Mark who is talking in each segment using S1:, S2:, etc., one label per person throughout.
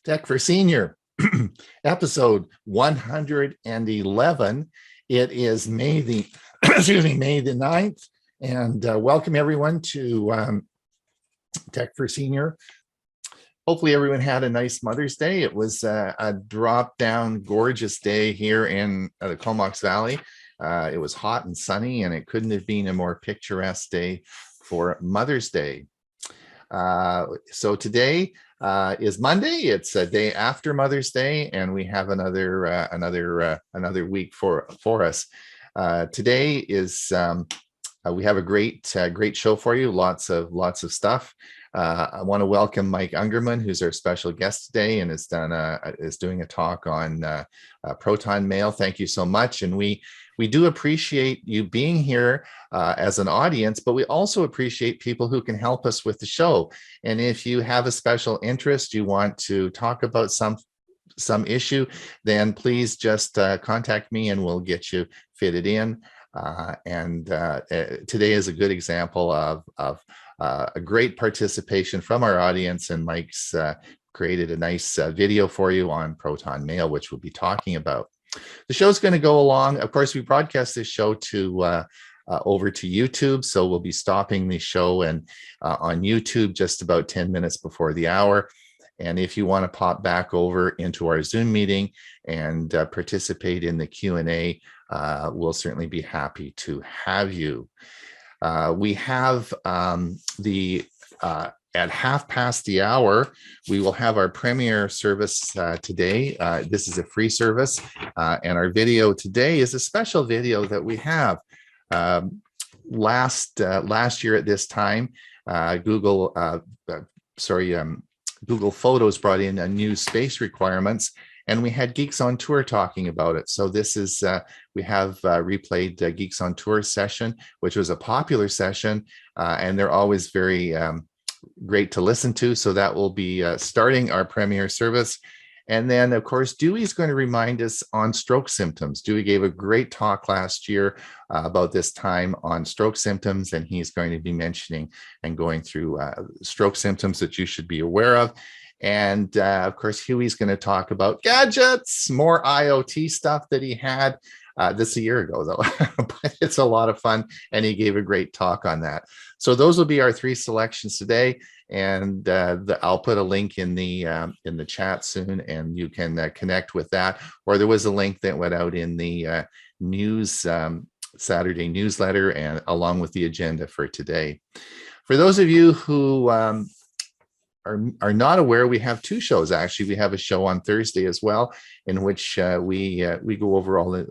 S1: Tech for Senior, episode 111. It is May the May the 9th, and welcome everyone to Tech for Senior. Hopefully everyone had a nice Mother's Day. It was a drop down gorgeous day here in the Comox Valley. It was hot and sunny, and it couldn't have been a more picturesque day for Mother's Day. So today is Monday. It's a day after Mother's Day, and we have another week for us. Today is we have a great show for you. Lots of stuff. I want to welcome Mike Ungerman, who's our special guest today, and is doing a talk on Proton mail. Thank you so much, and we do appreciate you being here as an audience, but we also appreciate people who can help us with the show. And if you have a special interest, you want to talk about some issue, then please just contact me and we'll get you fitted in. Today is a good example of a great participation from our audience, and Mike's created a nice video for you on Proton mail, which we'll be talking about. The show's going to go along. Of course, we broadcast this show to over to YouTube, so we'll be stopping the show and on YouTube just about 10 minutes before the hour. And if you want to pop back over into our Zoom meeting and participate in the Q&A, we'll certainly be happy to have you. We have at 1:30, we will have our premiere service today. This is a free service, and our video today is a special video that we have. Last year at this time, Google Photos brought in a new space requirements, and we had Geeks on Tour talking about it. So this is, we have replayed Geeks on Tour session, which was a popular session, and they're always very great to listen to. So that will be starting our premiere service. And then, of course, Dewey's going to remind us on stroke symptoms. Dewey gave a great talk last year about this time on stroke symptoms, and he's going to be mentioning and going through stroke symptoms that you should be aware of. And of course, Hewie's going to talk about gadgets, more IoT stuff that he had this a year ago, though. But it's a lot of fun, and he gave a great talk on that. So those will be our three selections today, and I'll put a link in the chat soon, and you can connect with that. Or there was a link that went out in the news Saturday newsletter, and along with the agenda for today. For those of you who are not aware, we have two shows. Actually, we have a show on Thursday as well, in which we go over all the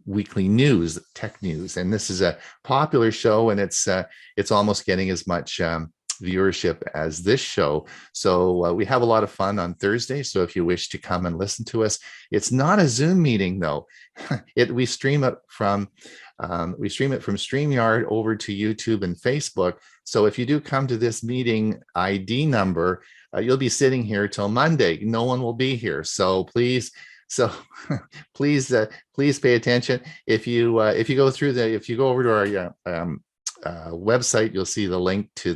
S1: weekly news, tech news, and this is a popular show, and it's almost getting as much viewership as this show. So we have a lot of fun on Thursday. So if you wish to come and listen to us, it's not a Zoom meeting though. We stream it from StreamYard over to YouTube and Facebook. So if you do come to this meeting ID number, you'll be sitting here till Monday. No one will be here. So please pay attention. If you go over to our website, you'll see the link to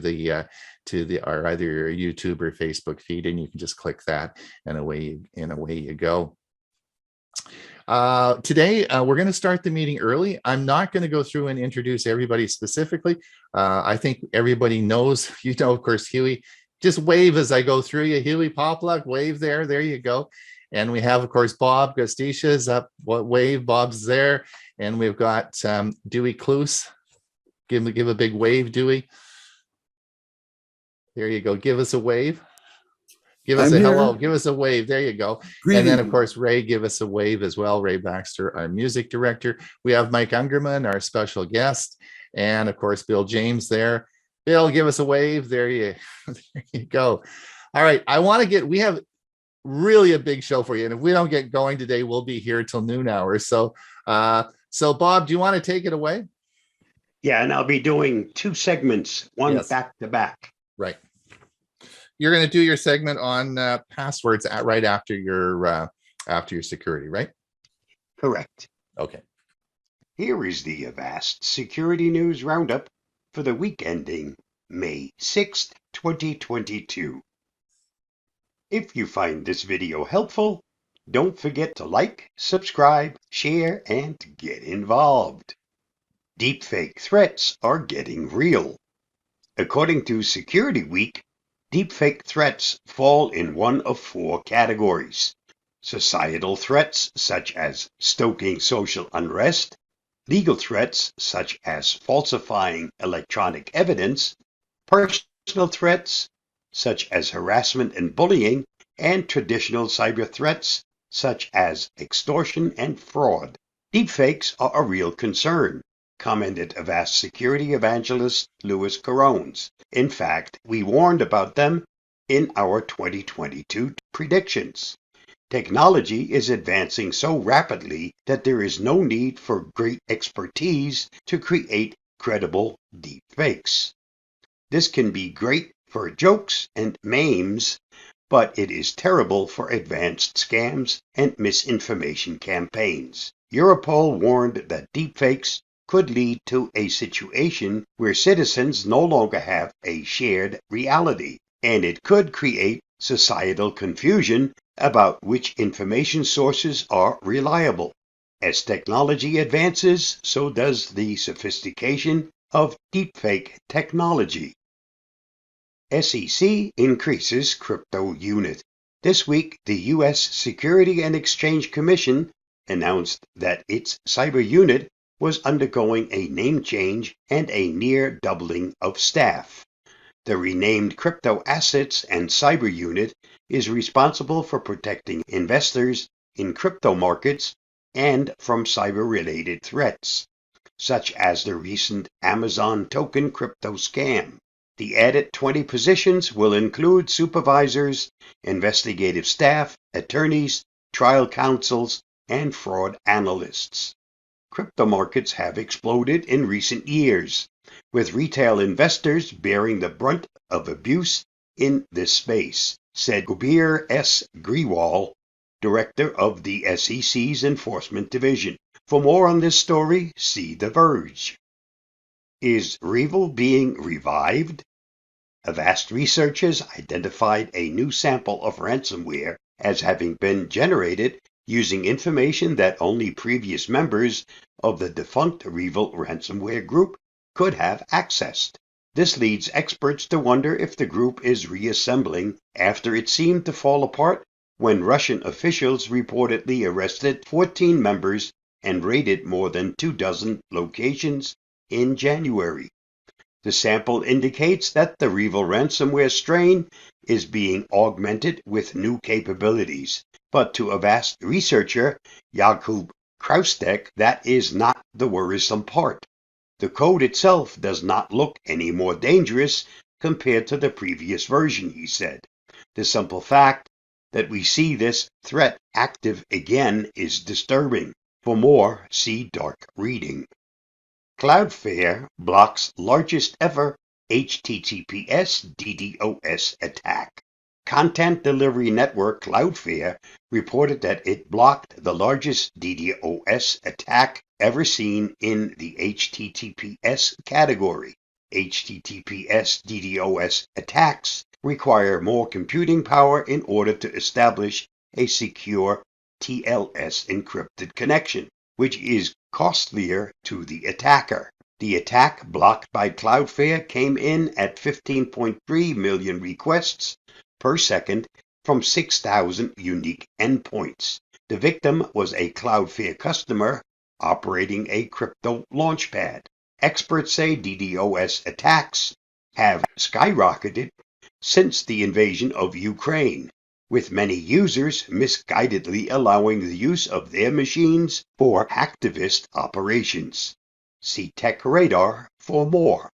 S1: our either YouTube or Facebook feed, and you can just click that, and away you go. Today, we're going to start the meeting early. I'm not going to go through and introduce everybody specifically. I think everybody knows, of course, Hewie. Just wave as I go through you. Hewie, Poplock, wave there. There you go. And we have, of course, Bob Gostitia's up. What wave? Bob's there. And we've got Dewey Kloos. Give a big wave, Dewey. There you go. Give us a wave. Give us a hello. Give us a wave. There you go. Greetings. And then, of course, Ray, give us a wave as well. Ray Baxter, our music director. We have Mike Ungerman, our special guest. And, of course, Bill James there. Bill, give us a wave. There you go. All right. We have really a big show for you. And if we don't get going today, we'll be here till noon hour. So Bob, do you want to take it away?
S2: Yeah, and I'll be doing two segments, one back to back.
S1: Right. You're going to do your segment on passwords right after your security, right?
S2: Correct.
S1: Okay.
S2: Here is the Avast Security News Roundup for the week ending May 6th, 2022. If you find this video helpful, don't forget to like, subscribe, share, and get involved. Deepfake threats are getting real. According to Security Week, deepfake threats fall in one of four categories: societal threats such as stoking social unrest, legal threats such as falsifying electronic evidence, personal threats such as harassment and bullying, and traditional cyber threats such as extortion and fraud. Deepfakes are a real concern, commented Avast security evangelist Louis Carones. In fact, we warned about them in our 2022 predictions. Technology is advancing so rapidly that there is no need for great expertise to create credible deepfakes. This can be great for jokes and memes, but it is terrible for advanced scams and misinformation campaigns. Europol warned that deepfakes could lead to a situation where citizens no longer have a shared reality, and it could create societal confusion about which information sources are reliable. As technology advances, so does the sophistication of deepfake technology. SEC increases crypto unit. This week, the U.S. Security and Exchange Commission announced that its cyber unit was undergoing a name change and a near doubling of staff. The renamed Crypto Assets and Cyber Unit is responsible for protecting investors in crypto markets and from cyber-related threats, such as the recent Amazon token crypto scam. The added 20 positions will include supervisors, investigative staff, attorneys, trial counsels, and fraud analysts. Crypto markets have exploded in recent years, with retail investors bearing the brunt of abuse in this space, said Gubir S. Grewal, director of the SEC's Enforcement Division. For more on this story, see The Verge. Is REvil being revived? Avast researchers identified a new sample of ransomware as having been generated using information that only previous members of the defunct REvil ransomware group could have accessed. This leads experts to wonder if the group is reassembling after it seemed to fall apart when Russian officials reportedly arrested 14 members and raided more than 24 locations in January. The sample indicates that the REvil ransomware strain is being augmented with new capabilities, but to Avast researcher Jakub Kraustek, that is not the worrisome part. The code itself does not look any more dangerous compared to the previous version, he said. The simple fact that we see this threat active again is disturbing. For more, see dark reading. Cloudflare blocks largest ever HTTPS DDoS attack. Content delivery network Cloudflare reported that it blocked the largest DDoS attack ever seen in the HTTPS category. HTTPS DDoS attacks require more computing power in order to establish a secure TLS encrypted connection, which is costlier to the attacker. The attack blocked by Cloudflare came in at 15.3 million requests per second from 6,000 unique endpoints. The victim was a Cloudflare customer operating a crypto launchpad. Experts say DDoS attacks have skyrocketed since the invasion of Ukraine, with many users misguidedly allowing the use of their machines for hacktivist operations. See Tech Radar for more.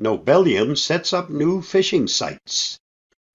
S2: Nobelium sets up new phishing sites.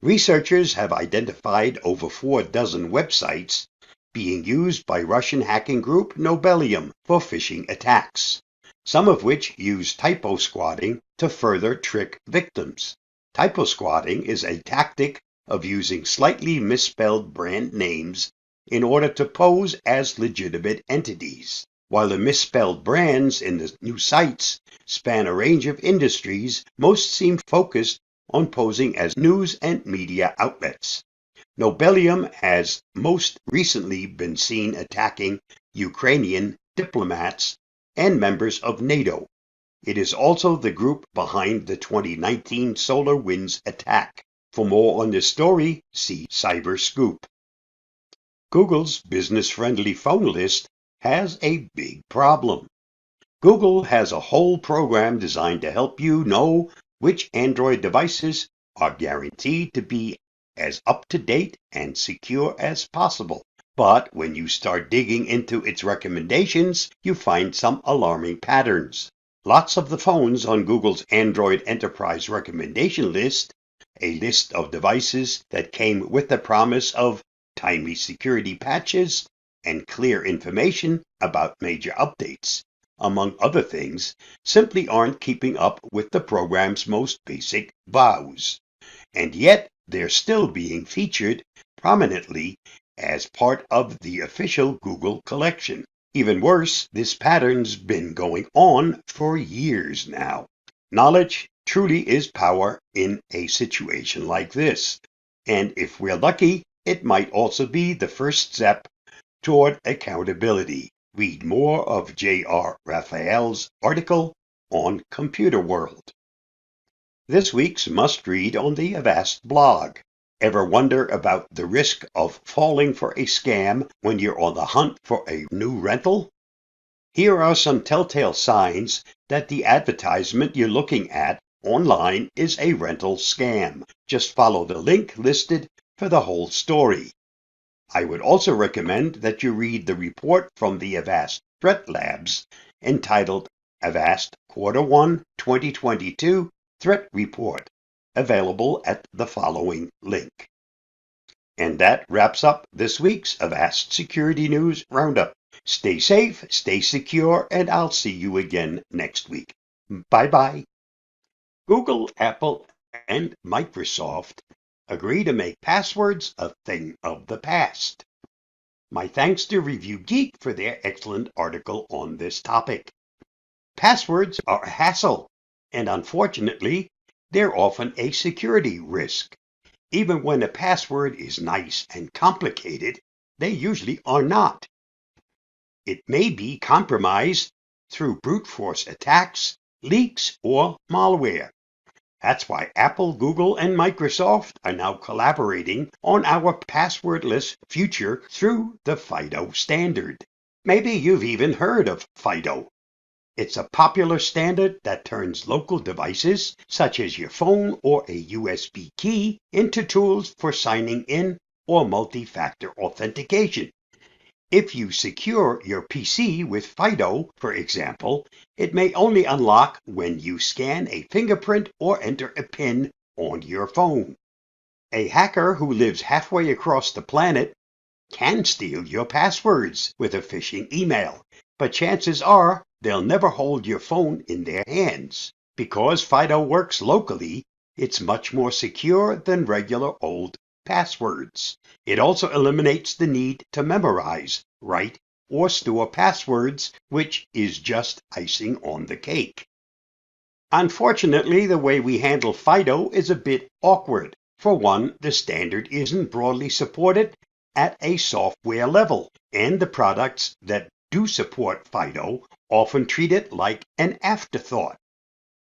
S2: Researchers have identified over 4 dozen websites being used by Russian hacking group Nobelium for phishing attacks, some of which use typo squatting to further trick victims. Typo squatting is a tactic of using slightly misspelled brand names in order to pose as legitimate entities. While the misspelled brands in the new sites span a range of industries, most seem focused on posing as news and media outlets. Nobelium has most recently been seen attacking Ukrainian diplomats and members of NATO. It is also the group behind the 2019 SolarWinds attack. For more on this story, see CyberScoop. Google's business-friendly phone list has a big problem. Google has a whole program designed to help you know which Android devices are guaranteed to be as up-to-date and secure as possible. But when you start digging into its recommendations, you find some alarming patterns. Lots of the phones on Google's Android Enterprise recommendation list, a list of devices that came with the promise of timely security patches and clear information about major updates, among other things, simply aren't keeping up with the program's most basic vows. And yet, they're still being featured prominently as part of the official Google collection. Even worse, this pattern's been going on for years now. Knowledge truly is power in a situation like this. And if we're lucky, it might also be the first step toward accountability. Read more of J.R. Raphael's article on Computer World. This week's must-read on the Avast blog. Ever wonder about the risk of falling for a scam when you're on the hunt for a new rental? Here are some telltale signs that the advertisement you're looking at online is a rental scam. Just follow the link listed for the whole story. I would also recommend that you read the report from the Avast Threat Labs entitled Avast Quarter 1 2022 Threat Report, available at the following link. And that wraps up this week's Avast Security News Roundup. Stay safe, stay secure, and I'll see you again next week. Bye-bye. Google, Apple, and Microsoft agree to make passwords a thing of the past. My thanks to Review Geek for their excellent article on this topic. Passwords are a hassle, and unfortunately, they're often a security risk. Even when a password is nice and complicated, they usually are not. It may be compromised through brute force attacks, leaks, or malware. That's why Apple, Google, and Microsoft are now collaborating on our passwordless future through the FIDO standard. Maybe you've even heard of FIDO. It's a popular standard that turns local devices, such as your phone or a USB key, into tools for signing in or multi-factor authentication. If you secure your PC with FIDO, for example, it may only unlock when you scan a fingerprint or enter a PIN on your phone. A hacker who lives halfway across the planet can steal your passwords with a phishing email, but chances are they'll never hold your phone in their hands. Because FIDO works locally, it's much more secure than regular old passwords. It also eliminates the need to memorize, write, or store passwords, which is just icing on the cake. Unfortunately, the way we handle FIDO is a bit awkward. For one, the standard isn't broadly supported at a software level, and the products that do support FIDO often treat it like an afterthought.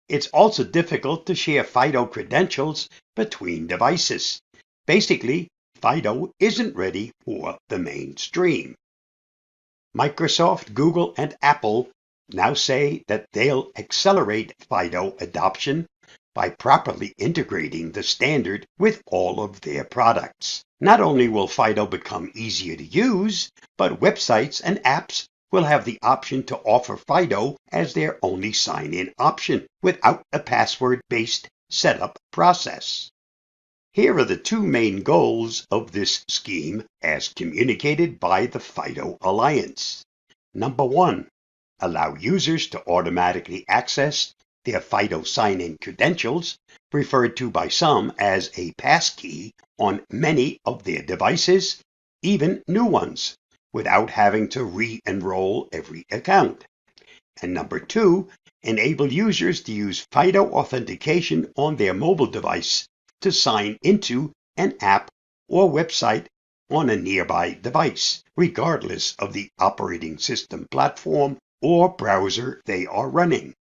S2: It's also difficult to share FIDO credentials between devices. Basically, FIDO isn't ready for the mainstream. Microsoft, Google, and Apple now say that they'll accelerate FIDO adoption by properly integrating the standard with all of their products. Not only will FIDO become easier to use, but websites and apps will have the option to offer FIDO as their only sign-in option without a password-based setup process. Here are the two main goals of this scheme as communicated by the FIDO Alliance. Number one, allow users to automatically access their FIDO sign-in credentials, referred to by some as a passkey, on many of their devices, even new ones, without having to re-enroll every account. And number two, enable users to use FIDO authentication on their mobile device to sign into an app or website on a nearby device, regardless of the operating system platform or browser they are running.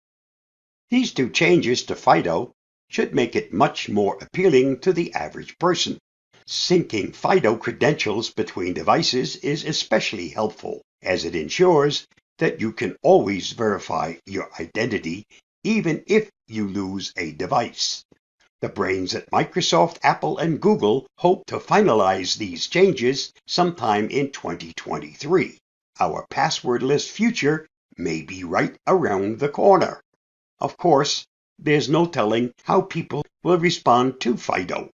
S2: These two changes to FIDO should make it much more appealing to the average person. Syncing FIDO credentials between devices is especially helpful, as it ensures that you can always verify your identity even if you lose a device. The brains at Microsoft, Apple, and Google hope to finalize these changes sometime in 2023. Our passwordless future may be right around the corner. Of course, there's no telling how people will respond to FIDO.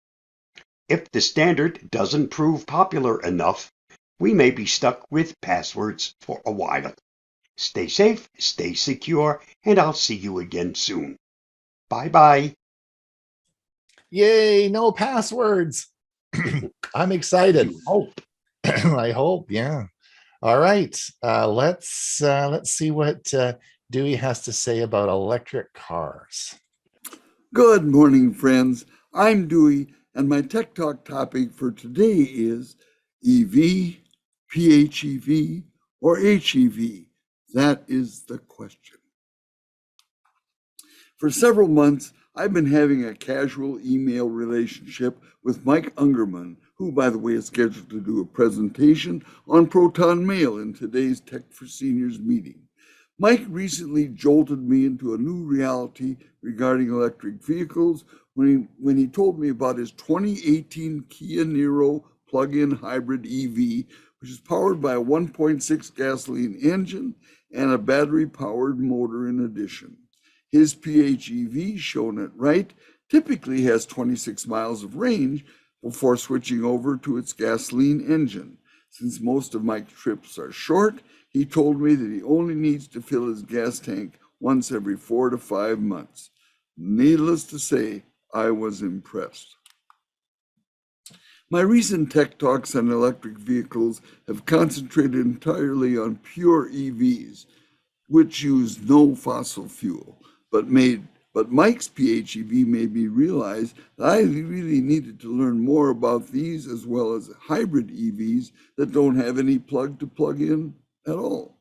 S2: If the standard doesn't prove popular enough, we may be stuck with passwords for a while. Stay safe, stay secure, and I'll see you again soon. Bye-bye.
S1: Yay, no passwords. I'm excited.
S2: You hope.
S1: I hope, yeah. All right. Let's see what Dewey has to say about electric cars.
S3: Good morning, friends. I'm Dewey, and my Tech Talk topic for today is EV, PHEV, or HEV. That is the question. For several months, I've been having a casual email relationship with Mike Ungerman, who, by the way, is scheduled to do a presentation on Proton Mail in today's Tech for Seniors meeting. Mike recently jolted me into a new reality regarding electric vehicles when he told me about his 2018 Kia Niro plug-in hybrid EV, which is powered by a 1.6 gasoline engine and a battery-powered motor in addition. His PHEV, shown at right, typically has 26 miles of range before switching over to its gasoline engine. Since most of Mike's trips are short, he told me that he only needs to fill his gas tank once every 4 to 5 months. Needless to say, I was impressed. My recent tech talks on electric vehicles have concentrated entirely on pure EVs, which use no fossil fuel, but Mike's PHEV made me realize that I really needed to learn more about these as well as hybrid EVs that don't have any plug in at all.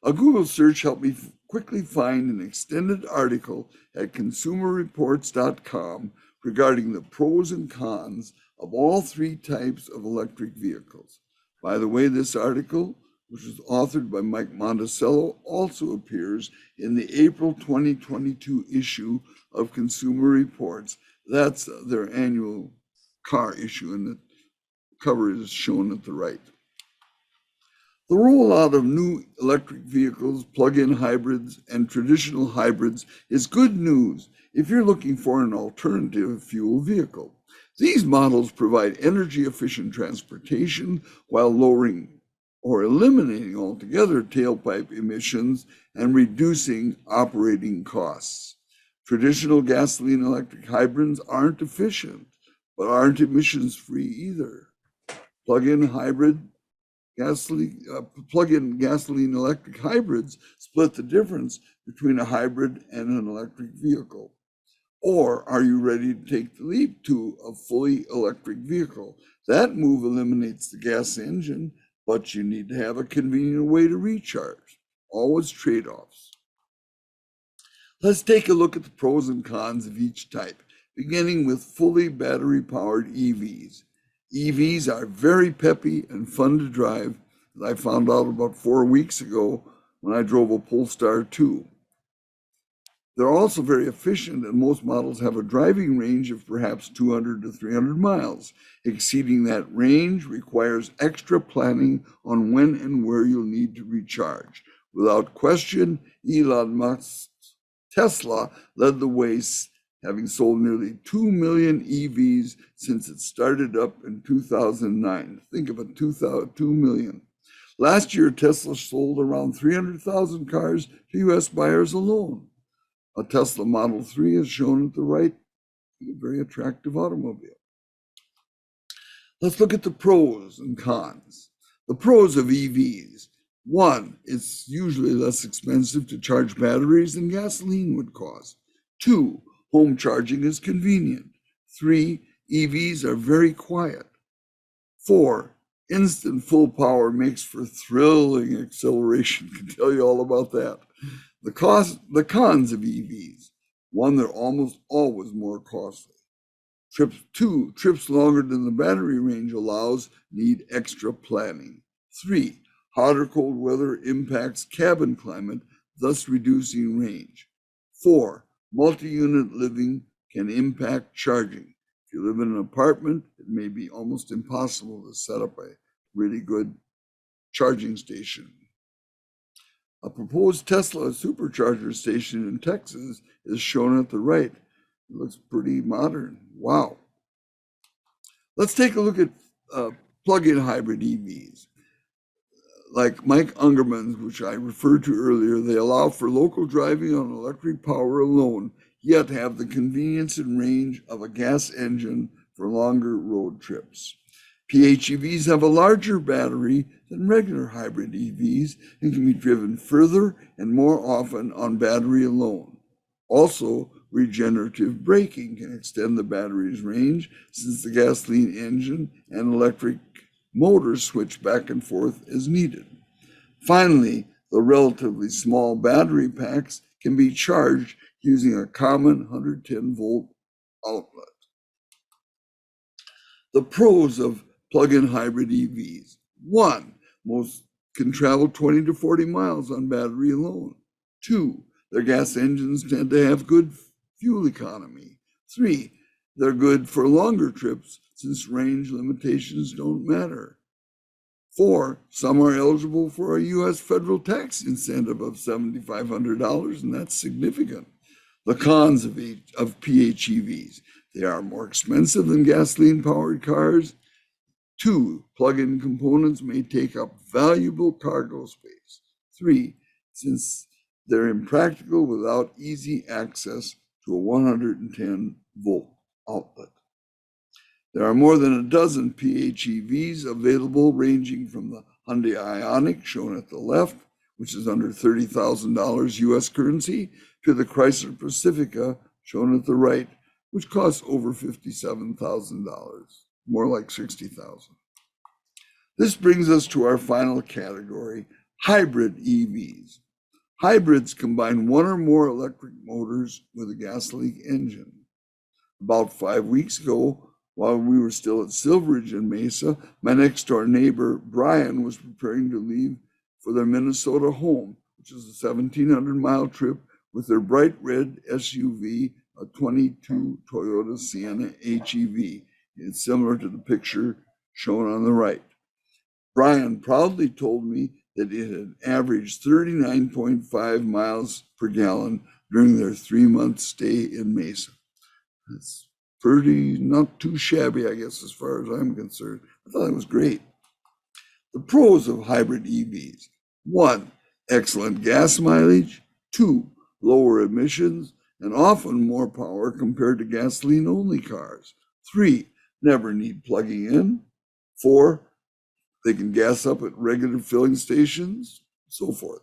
S3: A Google search helped me quickly find an extended article at consumerreports.com regarding the pros and cons of all three types of electric vehicles. By the way, this article, which was authored by Mike Monticello, also appears in the April 2022 issue of Consumer Reports. That's their annual car issue, and the cover is shown at the right. The rollout of new electric vehicles, plug-in hybrids, and traditional hybrids is good news if you're looking for an alternative fuel vehicle. These models provide energy-efficient transportation while lowering or eliminating altogether tailpipe emissions and reducing operating costs. Traditional gasoline electric hybrids aren't efficient, but aren't emissions-free either. Plug-in gasoline electric hybrids split the difference between a hybrid and an electric vehicle. Or are you ready to take the leap to a fully electric vehicle? That move eliminates the gas engine, but you need to have a convenient way to recharge. Always trade-offs. Let's take a look at the pros and cons of each type, beginning with fully battery-powered EVs. EVs are very peppy and fun to drive, as I found out about 4 weeks ago when I drove a Polestar 2. They're also very efficient, and most models have a driving range of perhaps 200 to 300 miles. Exceeding that range requires extra planning on when and where you'll need to recharge. Without question, Elon Musk's Tesla led the way, having sold nearly 2 million EVs since it started up in 2009. Think of it, 2 million. Last year, Tesla sold around 300,000 cars to US buyers alone. A Tesla Model 3 is shown at the right, a very attractive automobile. Let's look at the pros and cons. The pros of EVs. 1, it's usually less expensive to charge batteries than gasoline would cost. 2, home charging is convenient. 3, EVs are very quiet. 4, instant full power makes for thrilling acceleration. Can tell you all about that. The cons of EVs. 1, they're almost always more costly. 2, trips longer than the battery range allows need extra planning. 3, hot or cold weather impacts cabin climate, thus reducing range. 4, multi-unit living can impact charging. If you live in an apartment, it may be almost impossible to set up a really good charging station. A proposed Tesla supercharger station in Texas is shown at the right. It looks pretty modern. Wow. Let's take a look at plug-in hybrid EVs. Like Mike Ungerman's, which I referred to earlier, they allow for local driving on electric power alone, yet have the convenience and range of a gas engine for longer road trips. PHEVs have a larger battery than regular hybrid EVs and can be driven further and more often on battery alone. Also, regenerative braking can extend the battery's range since the gasoline engine and electric motors switch back and forth as needed. Finally, the relatively small battery packs can be charged using a common 110-volt outlet. The pros of plug-in hybrid EVs. 1, most can travel 20 to 40 miles on battery alone. 2, their gas engines tend to have good fuel economy. 3, they're good for longer trips since range limitations don't matter. 4, some are eligible for a U.S. federal tax incentive of $7,500, and that's significant. The cons of PHEVs. They are more expensive than gasoline-powered cars. 2, plug-in components may take up valuable cargo space. 3, since they're impractical without easy access to a 110-volt outlet. There are more than a dozen PHEVs available, ranging from the Hyundai Ioniq, shown at the left, which is under $30,000 US currency, to the Chrysler Pacifica, shown at the right, which costs over $57,000, more like $60,000. This brings us to our final category, hybrid EVs. Hybrids combine one or more electric motors with a gasoline engine. About 5 weeks ago, while we were still at Silveridge in Mesa, my next door neighbor, Brian, was preparing to leave for their Minnesota home, which is a 1,700-mile trip with their bright red SUV, a 22 Toyota Sienna HEV. It's similar to the picture shown on the right. Brian proudly told me that it had averaged 39.5 miles per gallon during their 3-month stay in Mesa. That's pretty, not too shabby, I guess, as far as I'm concerned. I thought it was great. The pros of hybrid EVs. 1, excellent gas mileage. 2, lower emissions and often more power compared to gasoline-only cars. 3, never need plugging in. 4, they can gas up at regular filling stations, so forth.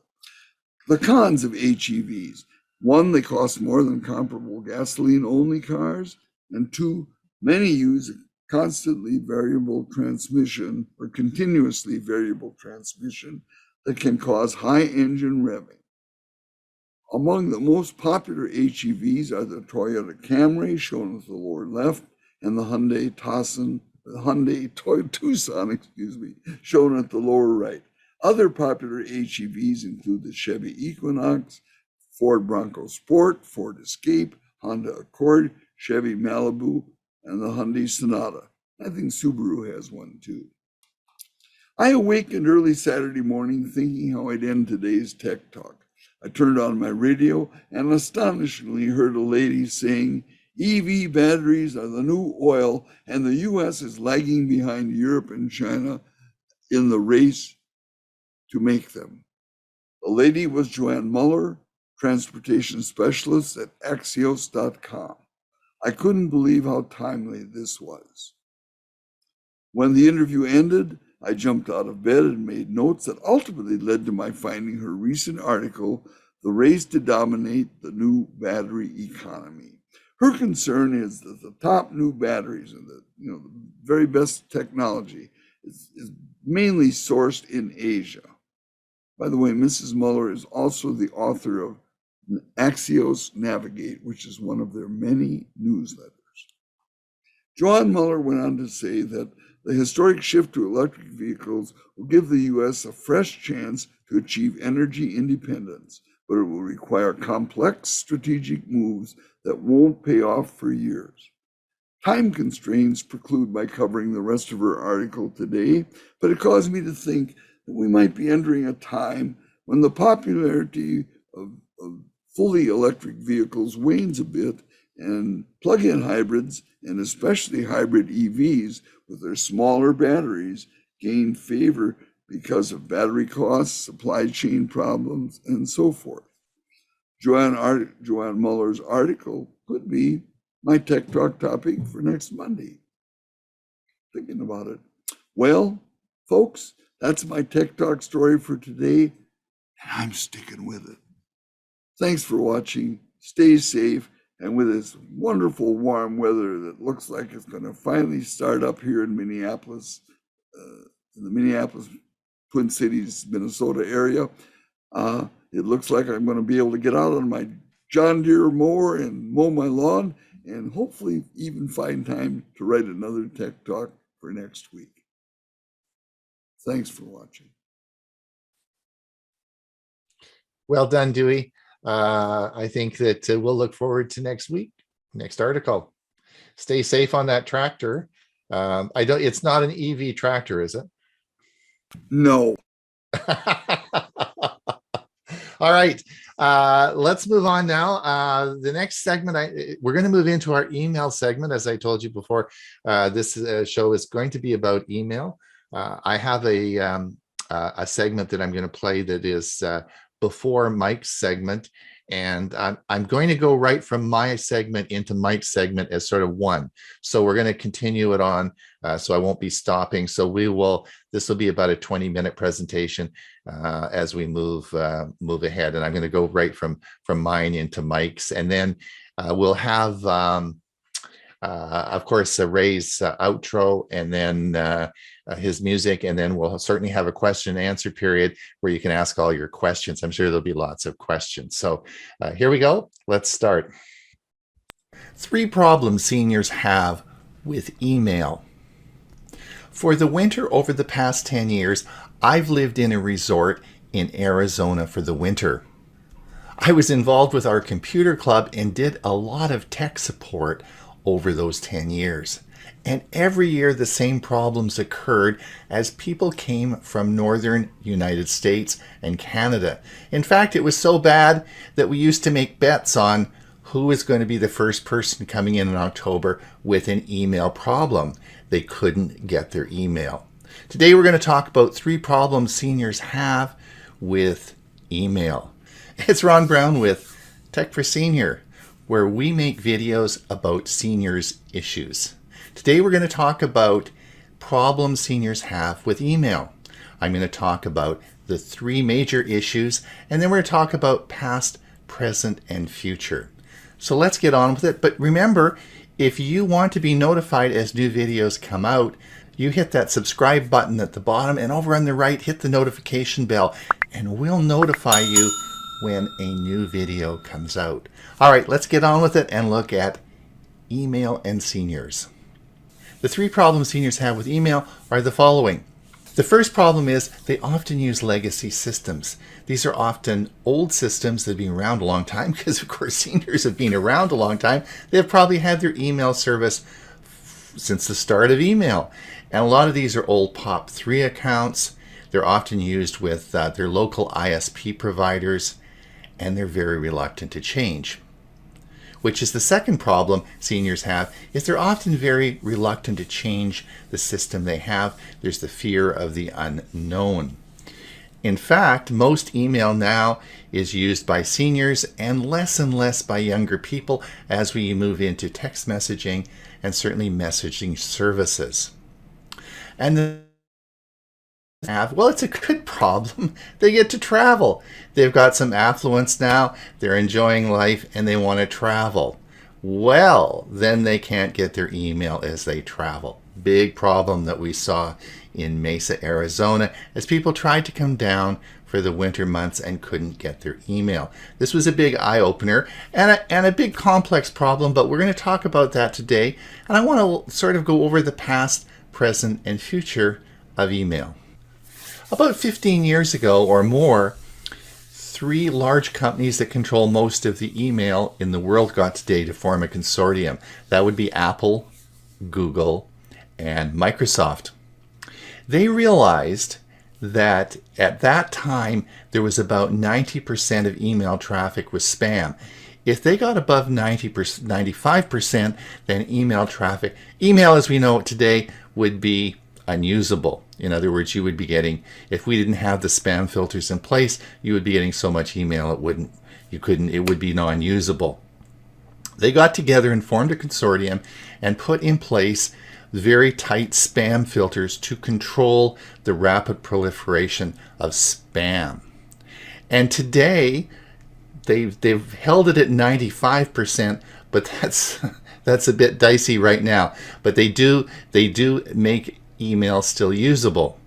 S3: The cons of HEVs. 1, they cost more than comparable gasoline-only cars. And 2, many use a constantly variable transmission or continuously variable transmission that can cause high engine revving. Among the most popular HEVs are the Toyota Camry, shown at the lower left, and the Hyundai Tucson, shown at the lower right. Other popular HEVs include the Chevy Equinox, Ford Bronco Sport, Ford Escape, Honda Accord, Chevy Malibu, and the Hyundai Sonata. I think Subaru has one too. I awakened early Saturday morning thinking how I'd end today's Tech Talk. I turned on my radio and astonishingly heard a lady saying, EV batteries are the new oil and the US is lagging behind Europe and China in the race to make them. The lady was Joanne Muller, transportation specialist at Axios.com. I couldn't believe how timely this was. When the interview ended, I jumped out of bed and made notes that ultimately led to my finding her recent article, The Race to Dominate the New Battery Economy. Her concern is that the top new batteries and the very best technology is mainly sourced in Asia. By the way, Mrs. Muller is also the author of Axios Navigate, which is one of their many newsletters. Joanne Muller went on to say that the historic shift to electric vehicles will give the U.S. a fresh chance to achieve energy independence, but it will require complex strategic moves that won't pay off for years. Time constraints preclude my covering the rest of her article today, but it caused me to think that we might be entering a time when the popularity of fully electric vehicles wanes a bit, and plug-in hybrids, and especially hybrid EVs with their smaller batteries, gain favor because of battery costs, supply chain problems, and so forth. Joanne Muller's article could be my Tech Talk topic for next Monday. Thinking about it. Well, folks, that's my Tech Talk story for today, and I'm sticking with it. Thanks for watching. Stay safe. And with this wonderful warm weather that looks like it's going to finally start up here in Minneapolis, in the Minneapolis, Twin Cities, Minnesota area, it looks like I'm going to be able to get out on my John Deere mower and mow my lawn, and hopefully even find time to write another Tech Talk for next week. Thanks for watching.
S1: Well done, Dewey. I think that we'll look forward to next week, next article. Stay safe on that tractor. It's not an EV tractor, is it?
S3: No.
S1: All right. Let's move on now. The next segment, we're going to move into our email segment. As I told you before, this show is going to be about email. I have a segment that I'm going to play that is before Mike's segment, and I'm going to go right from my segment into Mike's segment as sort of one. So we're going to continue it on, so I won't be stopping. So this will be about a 20-minute presentation as we move ahead, and I'm going to go right from mine into Mike's, and then we'll have of course Ray's outro, and then his music, and then we'll certainly have a question and answer period where you can ask all your questions. I'm sure there'll be lots of questions. So here we go. Let's start. 3 problems seniors have with email. For the winter over the past 10 years, I've lived in a resort in Arizona for the winter. I was involved with our computer club and did a lot of tech support over those 10 years. And every year the same problems occurred as people came from northern United States and Canada. In fact, it was so bad that we used to make bets on who is going to be the first person coming in October with an email problem. They couldn't get their email. Today we're going to talk about 3 problems seniors have with email. It's Ron Brown with Tech for Senior, where we make videos about seniors' issues. Today we're going to talk about problems seniors have with email. I'm going to talk about the 3 major issues, and then we're going to talk about past, present, and future. So let's get on with it. But remember, if you want to be notified as new videos come out, you hit that subscribe button at the bottom, and over on the right, hit the notification bell, and we'll notify you when a new video comes out. All right, let's get on with it and look at email and seniors. The 3 problems seniors have with email are the following. The first problem is they often use legacy systems. These are often old systems that have been around a long time because, of course, seniors have been around a long time. They've probably had their email service since the start of email. And a lot of these are old POP3 accounts. They're often used with their local ISP providers, and they're very reluctant to change. Which is the second problem seniors have, is they're often very reluctant to change the system they have. There's the fear of the unknown. In fact, most email now is used by seniors and less by younger people as we move into text messaging and certainly messaging services. And well, it's a good problem. They get to travel. They've got some affluence now. They're enjoying life and they want to travel. Well, then they can't get their email as they travel. big problem that we saw in Mesa, Arizona, as people tried to come down for the winter months and couldn't get their email. This was a big eye-opener and a big complex problem, but we're going to talk about that today. And I want to sort of go over the past, present, and future of email. About 15 years ago or more, 3 large companies that control most of the email in the world got together to form a consortium. That would be Apple, Google, and Microsoft. They realized that at that time there was about 90% of email traffic was spam. If they got above 95%, then email as we know it today, would be unusable. In other words, you would be getting, if we didn't have the spam filters in place, you would be getting so much email it would be non-usable. They got together and formed a consortium and put in place very tight spam filters to control the rapid proliferation of spam. And today, they've held it at 95%, but that's a bit dicey right now. But they do make email still usable.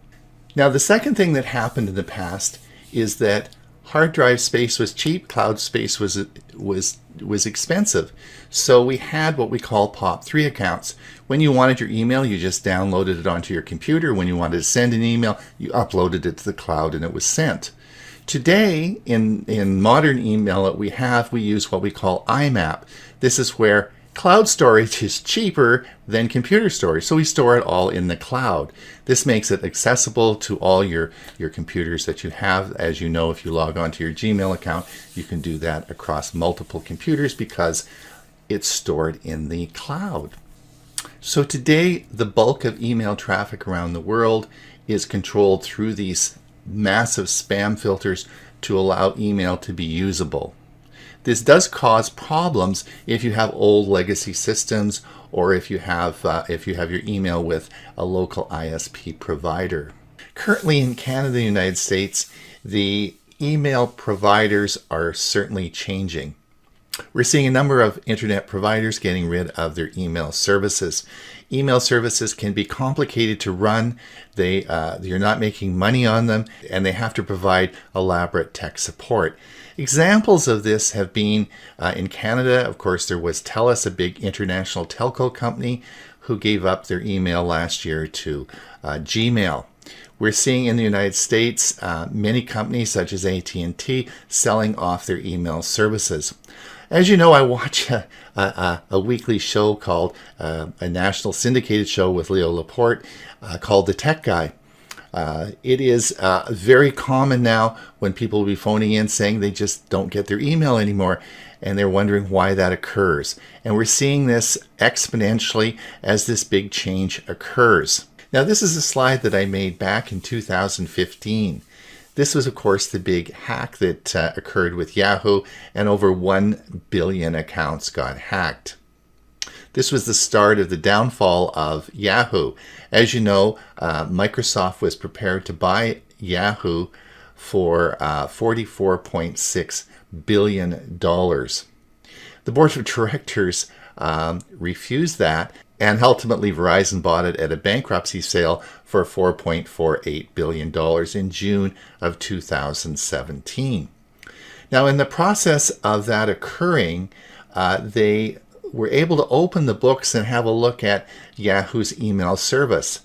S1: Now, the second thing that happened in the past is that hard drive space was cheap, cloud space was expensive. So we had what we call POP3 accounts. When you wanted your email, you just downloaded it onto your computer. When you wanted to send an email, you uploaded it to the cloud and it was sent. Today, in modern email that we use what we call IMAP. This is where cloud storage is cheaper than computer storage, so we store it all in the cloud. This makes it accessible to all your computers that you have. As you know, if you log on to your Gmail account, you can do that across multiple computers because it's stored in the cloud. So today, the bulk of email traffic around the world is controlled through these massive spam filters to allow email to be usable. This does cause problems if you have old legacy systems or if you have your email with a local ISP provider. Currently in Canada and the United States, the email providers are certainly changing. We're seeing a number of internet providers getting rid of their email services. Email services can be complicated to run. You're not making money on them, and they have to provide elaborate tech support. Examples of this have been in Canada. Of course, there was TELUS, a big international telco company, who gave up their email last year to Gmail. We're seeing in the United States many companies such as AT&T selling off their email services. As you know, I watch a weekly show called a national syndicated show with Leo Laporte called The Tech Guy. It is very common now when people will be phoning in saying they just don't get their email anymore, and they're wondering why that occurs. And we're seeing this exponentially as this big change occurs. Now, this is a slide that I made back in 2015. This was, of course, the big hack that occurred with Yahoo, and over 1 billion accounts got hacked. This was the start of the downfall of Yahoo. As you know, Microsoft was prepared to buy Yahoo for $44.6 billion. The board of directors refused that, and ultimately Verizon bought it at a bankruptcy sale for $4.48 billion in June of 2017. Now, in the process of that occurring, they were able to open the books and have a look at Yahoo's email service.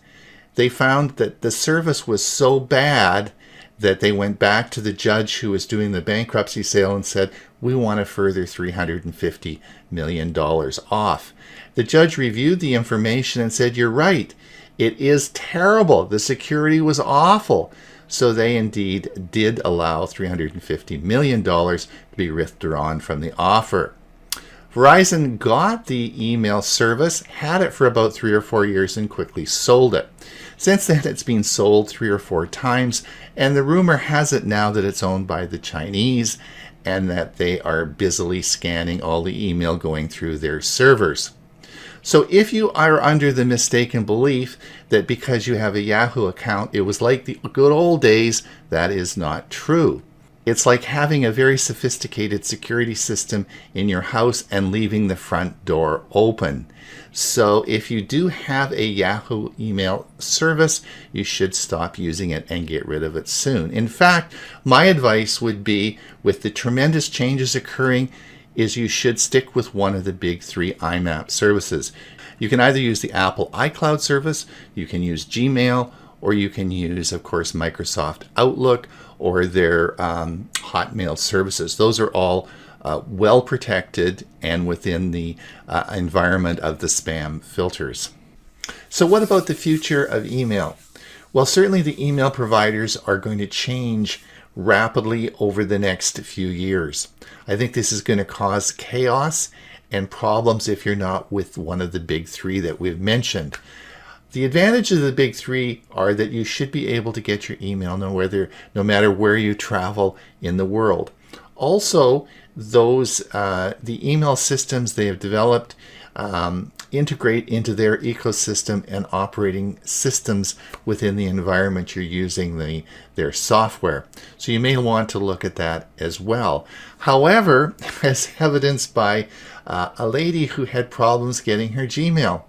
S1: They found that the service was so bad that they went back to the judge who was doing the bankruptcy sale and said, we want a further $350 million off. The judge reviewed the information and said, you're right, it is terrible. The security was awful. So they indeed did allow $350 million to be withdrawn from the offer. Verizon got the email service, had it for about 3 or 4 years, and quickly sold it. Since then, it's been sold 3 or 4 times, and the rumor has it now that it's owned by the Chinese and that they are busily scanning all the email going through their servers. So if you are under the mistaken belief that because you have a Yahoo account, it was like the good old days, that is not true. It's like having a very sophisticated security system in your house and leaving the front door open. So if you do have a Yahoo email service, you should stop using it and get rid of it soon. In fact, my advice would be, with the tremendous changes occurring, is you should stick with one of the big three IMAP services. You can either use the Apple iCloud service, you can use Gmail, or you can use, of course, Microsoft Outlook or their Hotmail services. Those are all well protected and within the environment of the spam filters. So what about the future of email? Well, certainly the email providers are going to change rapidly over the next few years. I think this is going to cause chaos and problems if you're not with one of the big three that we've mentioned. The advantages of the big three are that you should be able to get your email no matter where you travel in the world. Also, the email systems they have developed integrate into their ecosystem and operating systems within the environment you're using their software. So you may want to look at that as well. However, as evidenced by a lady who had problems getting her Gmail.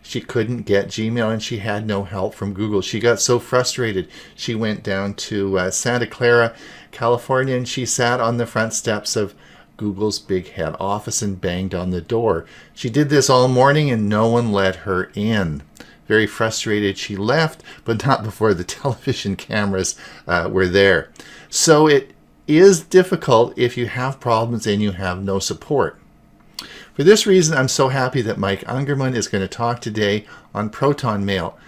S1: She couldn't get Gmail and she had no help from Google. She got so frustrated. She went down to Santa Clara, California, and she sat on the front steps of Google's big head office and banged on the door. She did this all morning and no one let her in. Very frustrated, she left, but not before the television cameras were there. So it is difficult if you have problems and you have no support. For this reason, I'm so happy that Mike Ungerman is going to talk today on Proton Mail.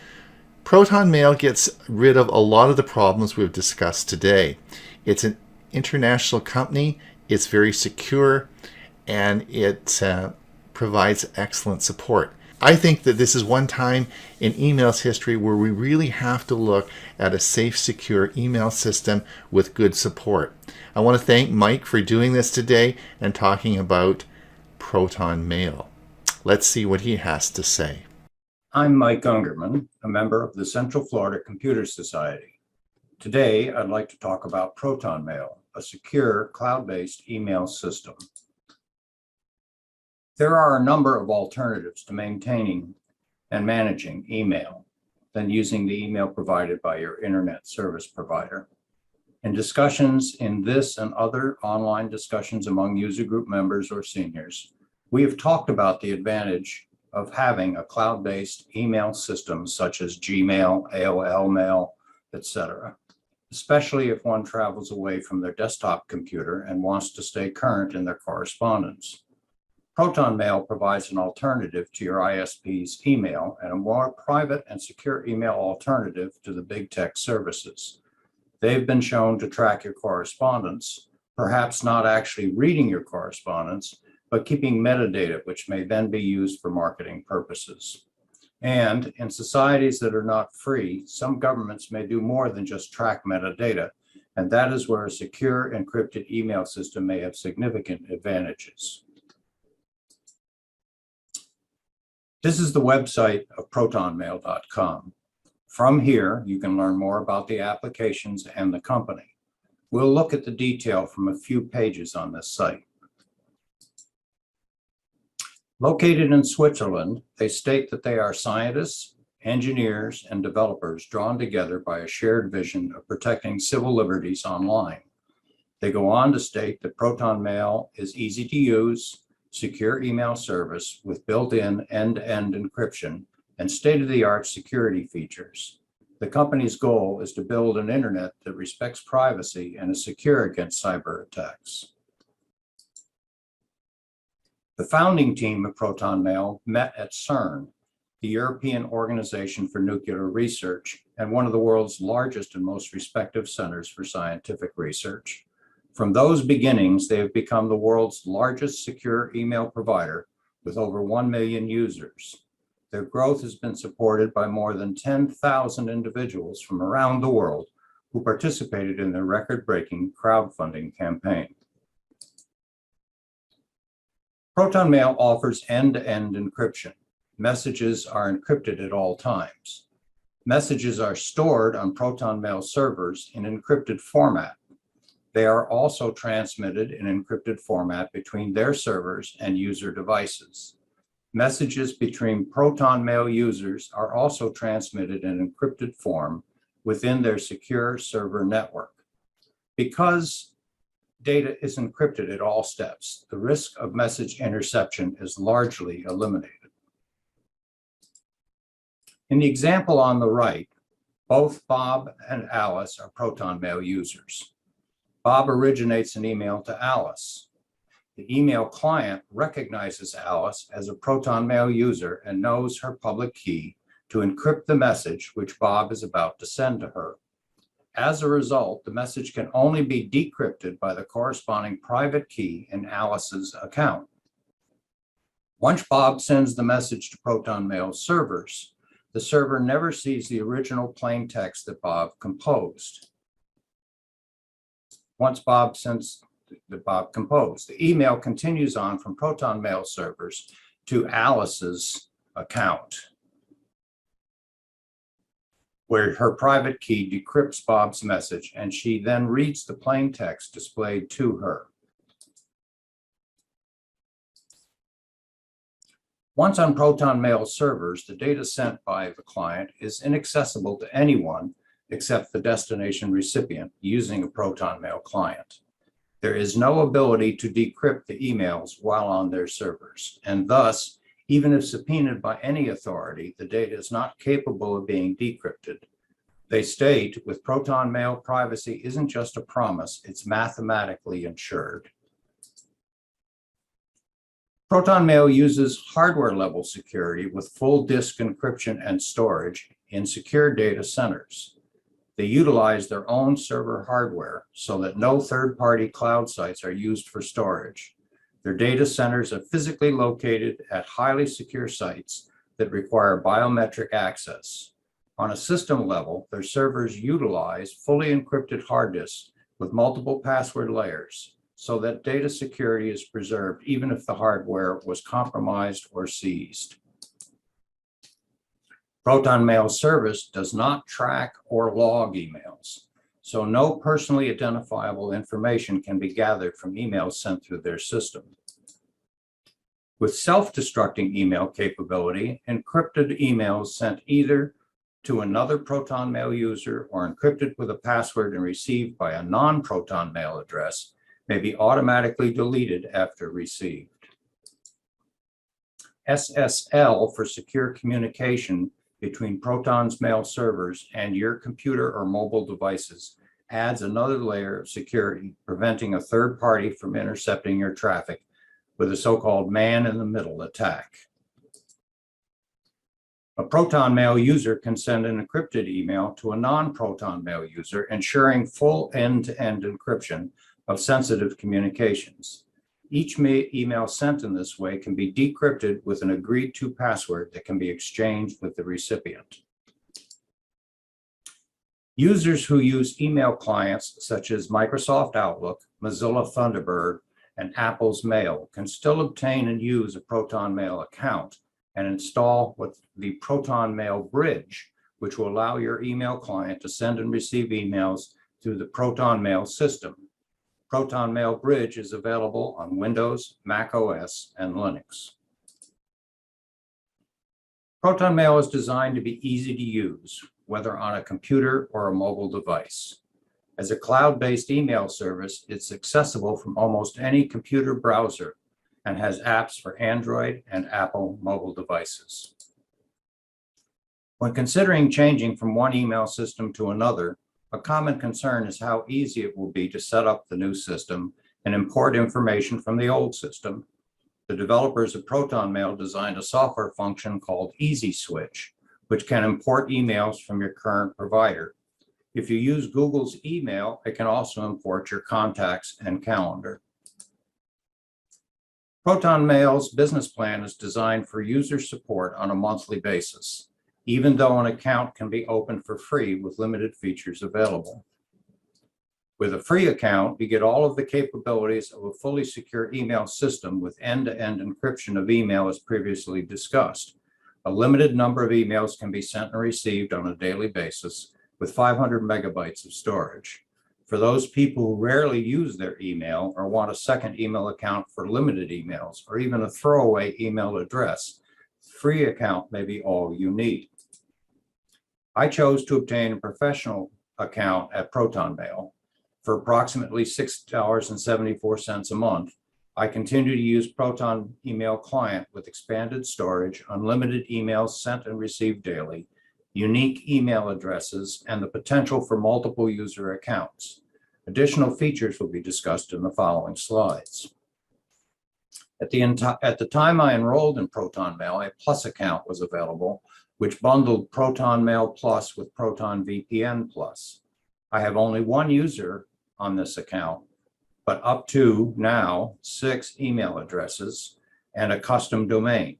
S1: Proton Mail gets rid of a lot of the problems we've discussed today. It's an international company, it's very secure, and it provides excellent support. I think that this is one time in email's history where we really have to look at a safe, secure email system with good support. I want to thank Mike for doing this today and talking about Proton Mail. Let's see what he has to say.
S4: I'm Mike Ungerman, a member of the Central Florida Computer Society. Today, I'd like to talk about Proton Mail, a secure cloud-based email system. There are a number of alternatives to maintaining and managing email than using the email provided by your internet service provider. In discussions in this and other online discussions among user group members or seniors, we have talked about the advantage of having a cloud-based email system such as Gmail, AOL Mail, etc., especially if one travels away from their desktop computer and wants to stay current in their correspondence. Proton Mail provides an alternative to your ISP's email and a more private and secure email alternative to the big tech services. They've been shown to track your correspondence, perhaps not actually reading your correspondence, but keeping metadata, which may then be used for marketing purposes. And in societies that are not free, some governments may do more than just track metadata, and that is where a secure encrypted email system may have significant advantages. This is the website of protonmail.com. From here, you can learn more about the applications and the company. We'll look at the detail from a few pages on this site. Located in Switzerland, they state that they are scientists, engineers, and developers drawn together by a shared vision of protecting civil liberties online. They go on to state that Proton Mail is easy to use, secure email service with built-in end-to-end encryption and state-of-the-art security features. The company's goal is to build an internet that respects privacy and is secure against cyber attacks. The founding team of Proton Mail met at CERN, the European Organization for Nuclear Research, and one of the world's largest and most respected centers for scientific research. From those beginnings, they have become the world's largest secure email provider with over 1 million users. Their growth has been supported by more than 10,000 individuals from around the world who participated in their record-breaking crowdfunding campaign. Proton Mail offers end-to-end encryption. Messages are encrypted at all times. Messages are stored on Proton Mail servers in encrypted format. They are also transmitted in encrypted format between their servers and user devices. Messages between Proton Mail users are also transmitted in encrypted form within their secure server network. Because data is encrypted at all steps, the risk of message interception is largely eliminated. In the example on the right, both Bob and Alice are Proton Mail users. Bob originates an email to Alice. The email client recognizes Alice as a Proton Mail user and knows her public key to encrypt the message which Bob is about to send to her. As a result, the message can only be decrypted by the corresponding private key in Alice's account. Once Bob sends the message to Proton Mail servers, the server never sees the original plain text that Bob composed. Once Bob sends that Bob composed, the email continues on from Proton Mail servers to Alice's account, where her private key decrypts Bob's message, and she then reads the plain text displayed to her. Once on Proton Mail servers, the data sent by the client is inaccessible to anyone except the destination recipient using a Proton Mail client. There is no ability to decrypt the emails while on their servers, and thus, even if subpoenaed by any authority, the data is not capable of being decrypted. They state, with Proton Mail, privacy isn't just a promise, it's mathematically ensured. Proton Mail uses hardware-level security with full disk encryption and storage in secure data centers. They utilize their own server hardware so that no third-party cloud sites are used for storage. Their data centers are physically located at highly secure sites that require biometric access. On a system level, their servers utilize fully encrypted hard disks with multiple password layers so that data security is preserved even if the hardware was compromised or seized. Proton Mail service does not track or log emails, so no personally identifiable information can be gathered from emails sent through their system. With self-destructing email capability, encrypted emails sent either to another Proton Mail user or encrypted with a password and received by a non-Proton Mail address may be automatically deleted after received. SSL for secure communication between Proton's mail servers and your computer or mobile devices adds another layer of security, preventing a third party from intercepting your traffic with a so-called man-in-the-middle attack. A Proton Mail user can send an encrypted email to a non-Proton Mail user, ensuring full end-to-end encryption of sensitive communications. Each email sent in this way can be decrypted with an agreed-to password that can be exchanged with the recipient. Users who use email clients such as Microsoft Outlook, Mozilla Thunderbird, and Apple's Mail can still obtain and use a Proton Mail account and install what the Proton Mail Bridge, which will allow your email client to send and receive emails through the Proton Mail system. Proton Mail Bridge is available on Windows, Mac OS, and Linux. Proton Mail is designed to be easy to use, whether on a computer or a mobile device. As a cloud-based email service, it's accessible from almost any computer browser and has apps for Android and Apple mobile devices. When considering changing from one email system to another, a common concern is how easy it will be to set up the new system and import information from the old system. The developers of Proton Mail designed a software function called Easy Switch, which can import emails from your current provider. If you use Google's email, it can also import your contacts and calendar. Proton Mail's business plan is designed for user support on a monthly basis, even though an account can be opened for free with limited features available. With a free account, you get all of the capabilities of a fully secure email system with end-to-end encryption of email as previously discussed. A limited number of emails can be sent and received on a daily basis with 500 megabytes of storage. For those people who rarely use their email or want a second email account for limited emails or even a throwaway email address, free account may be all you need. I chose to obtain a professional account at Proton Mail for approximately $6.74 a month. I continue to use Proton email client with expanded storage, unlimited emails sent and received daily, unique email addresses, and the potential for multiple user accounts. Additional features will be discussed in the following slides. At the time I enrolled in Proton Mail, a Plus account was available, which bundled Proton Mail Plus with Proton VPN Plus. I have only one user on this account, but up to now 6 email addresses and a custom domain.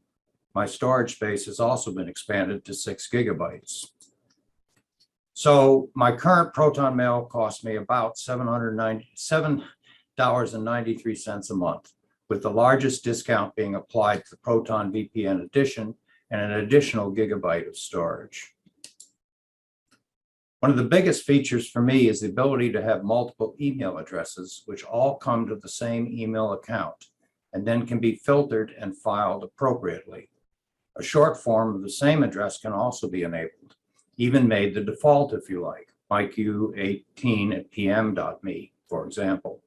S4: My storage space has also been expanded to 6 gigabytes. So my current Proton Mail costs me about $7.93 a month, with the largest discount being applied to the Proton VPN Edition and an additional gigabyte of storage. One of the biggest features for me is the ability to have multiple email addresses, which all come to the same email account, and then can be filtered and filed appropriately. A short form of the same address can also be enabled, even made the default if you like, MikeU18@pm.me, for example.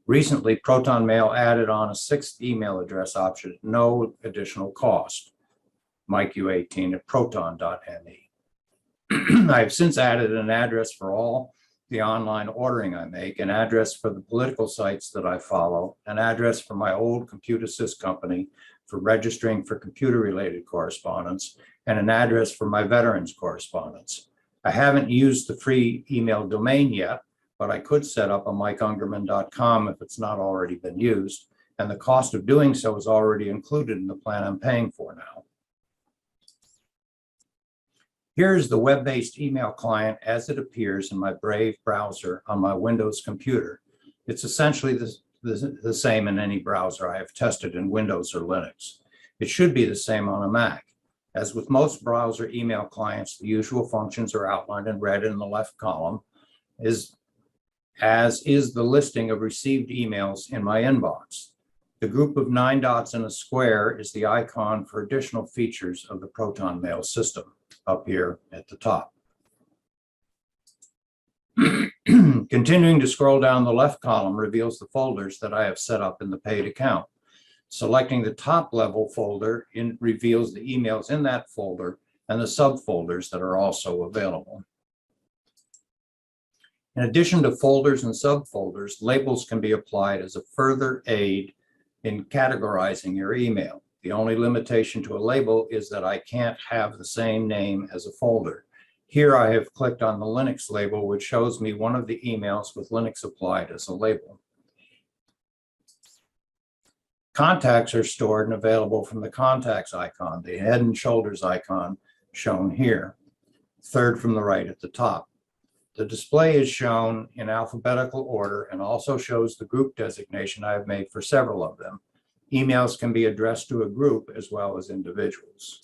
S4: Recently, Proton Mail added on a 6th email address option at no additional cost, MikeU18@proton.me. I have since added an address for all the online ordering I make, an address for the political sites that I follow, an address for my old Compute Assist company for registering for computer-related correspondence, and an address for my veterans correspondence. I haven't used the free email domain yet, but I could set up a MikeUngerman.com if it's not already been used, and the cost of doing so is already included in the plan I'm paying for now. Here's the web-based email client as it appears in my Brave browser on my Windows computer. It's essentially the same in any browser I have tested in Windows or Linux. It should be the same on a Mac. As with most browser email clients, the usual functions are outlined in red in the left column, as is the listing of received emails in my inbox. The group of 9 dots in a square is the icon for additional features of the Proton Mail system up here at the top. Continuing to scroll down, the left column reveals the folders that I have set up in the paid account. Selecting the top level folder reveals the emails in that folder and the subfolders that are also available. In addition to folders and subfolders, labels can be applied as a further aid in categorizing your email. The only limitation to a label is that I can't have the same name as a folder. Here I have clicked on the Linux label, which shows me one of the emails with Linux applied as a label. Contacts are stored and available from the contacts icon, the head and shoulders icon shown here, third from the right at the top. The display is shown in alphabetical order and also shows the group designation I have made for several of them. Emails can be addressed to a group as well as individuals.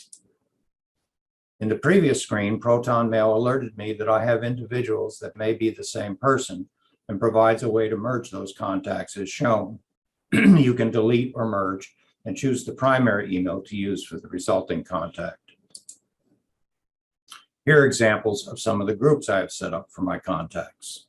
S4: In the previous screen, Proton Mail alerted me that I have individuals that may be the same person and provides a way to merge those contacts as shown. You can delete or merge and choose the primary email to use for the resulting contact. Here are examples of some of the groups I have set up for my contacts.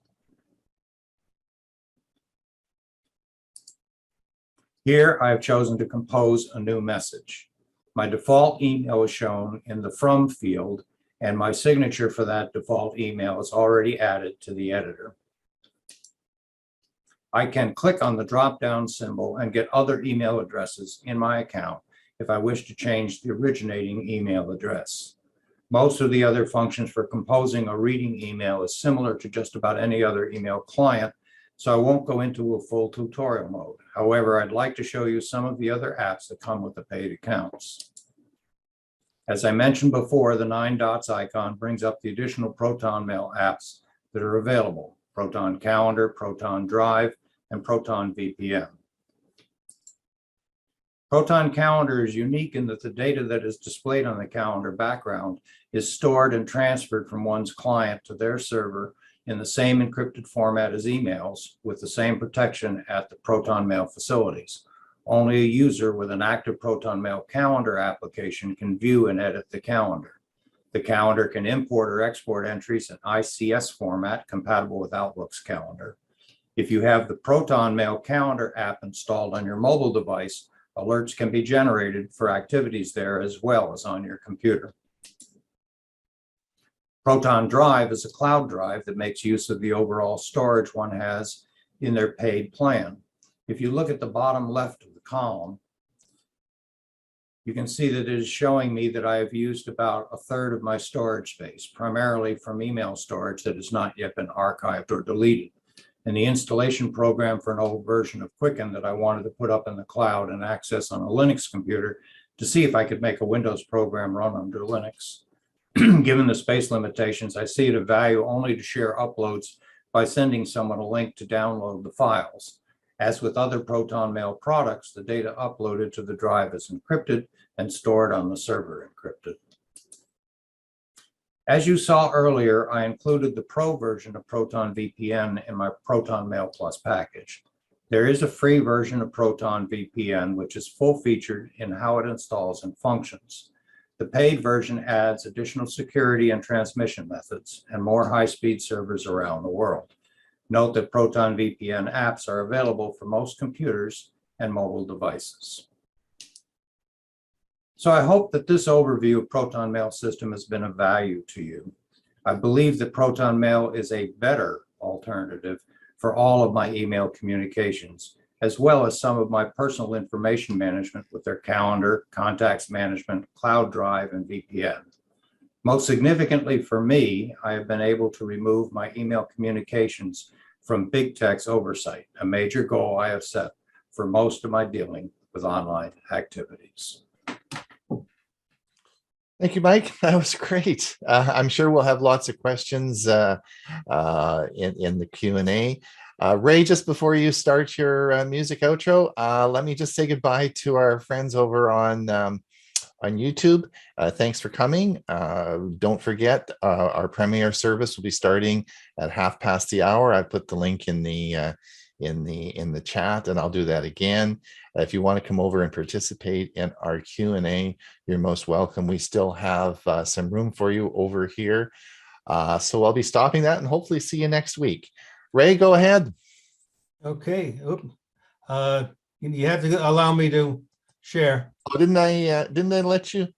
S4: Here I have chosen to compose a new message. My default email is shown in the From field, and my signature for that default email is already added to the editor. I can click on the drop-down symbol and get other email addresses in my account if I wish to change the originating email address. Most of the other functions for composing or reading email is similar to just about any other email client, so I won't go into a full tutorial mode. However, I'd like to show you some of the other apps that come with the paid accounts. As I mentioned before, the 9 dots icon brings up the additional Proton Mail apps that are available: Proton Calendar, Proton Drive, and Proton VPN. Proton Calendar is unique in that the data that is displayed on the calendar background is stored and transferred from one's client to their server in the same encrypted format as emails with the same protection at the Proton Mail facilities. Only a user with an active Proton Mail calendar application can view and edit the calendar. The calendar can import or export entries in ICS format compatible with Outlook's calendar. If you have the Proton Mail calendar app installed on your mobile device, alerts can be generated for activities there as well as on your computer. Proton Drive is a cloud drive that makes use of the overall storage one has in their paid plan. If you look at the bottom left of the column, you can see that it is showing me that I have used about a third of my storage space, primarily from email storage that has not yet been archived or deleted. And the installation program for an old version of Quicken that I wanted to put up in the cloud and access on a Linux computer to see if I could make a Windows program run under Linux. Given the space limitations, I see it of value only to share uploads by sending someone a link to download the files. As with other Proton Mail products, the data uploaded to the drive is encrypted and stored on the server encrypted. As you saw earlier, I included the Pro version of Proton VPN in my Proton Mail Plus package. There is a free version of Proton VPN, which is full-featured in how it installs and functions. The paid version adds additional security and transmission methods and more high-speed servers around the world. Note that Proton VPN apps are available for most computers and mobile devices. So I hope that this overview of Proton Mail system has been of value to you. I believe that Proton Mail is a better alternative for all of my email communications, as well as some of my personal information management with their calendar, contacts management, cloud drive, and VPN. Most significantly for me, I have been able to remove my email communications from big tech's oversight, a major goal I have set for most of my dealing with online activities.
S1: Thank you, Mike. That was great. I'm sure we'll have lots of questions in the Q&A. Ray, just before you start your music outro, let me just say goodbye to our friends over on YouTube. Thanks for coming. Don't forget, our premiere service will be starting at 1:30. I put the link in the chat, and I'll do that again. If you want to come over and participate in our Q&A, you're most welcome. We still have some room for you over here. So I'll be stopping that and hopefully see you next week. Ray, go ahead.
S5: Okay. You have to allow me to share.
S1: Oh, didn't I let you?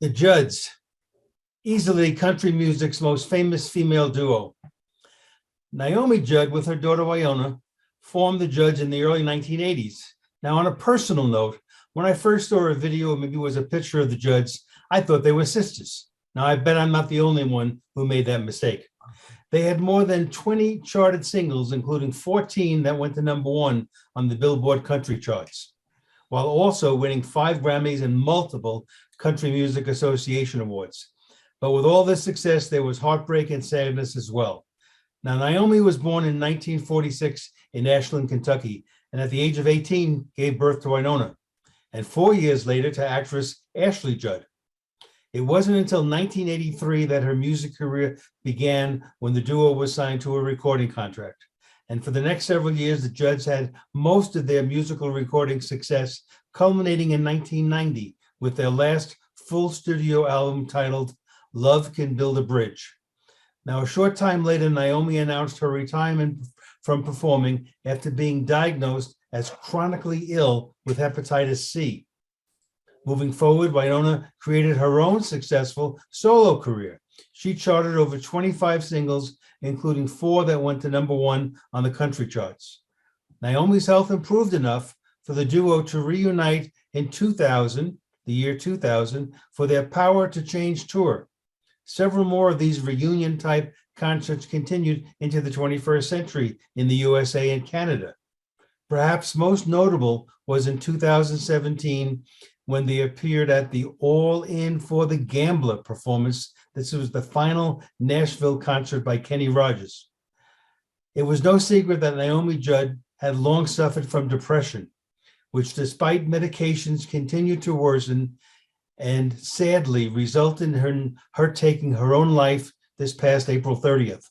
S5: The Judds, easily country music's most famous female duo. Naomi Judd, with her daughter Wyona, formed the Judds in the early 1980s. Now, on a personal note, when I first saw a video, maybe it was a picture of the Judds, I thought they were sisters. Now, I bet I'm not the only one who made that mistake. They had more than 20 charted singles, including 14 that went to #1 on the Billboard country charts, while also winning 5 Grammys and multiple Country Music Association awards. But with all this success, there was heartbreak and sadness as well. Now, Naomi was born in 1946 in Ashland, Kentucky, and at the age of 18, gave birth to Winona, and 4 years later to actress Ashley Judd. It wasn't until 1983 that her music career began, when the duo was signed to a recording contract. And for the next several years, the Judds had most of their musical recording success, culminating in 1990 with their last full studio album titled Love Can Build a Bridge. Now, a short time later, Naomi announced her retirement from performing after being diagnosed as chronically ill with hepatitis C. Moving forward, Winona created her own successful solo career. She charted over 25 singles, including 4 that went to #1 on the country charts. Naomi's health improved enough for the duo to reunite in 2000, the year 2000, for their Power to Change tour. Several more of these reunion-type concerts continued into the 21st century in the USA and Canada. Perhaps most notable was in 2017, when they appeared at the All In for the Gambler performance. This was the final Nashville concert by Kenny Rogers. It was no secret that Naomi Judd had long suffered from depression, which, despite medications, continued to worsen and sadly resulted in her taking her own life this past April 30th.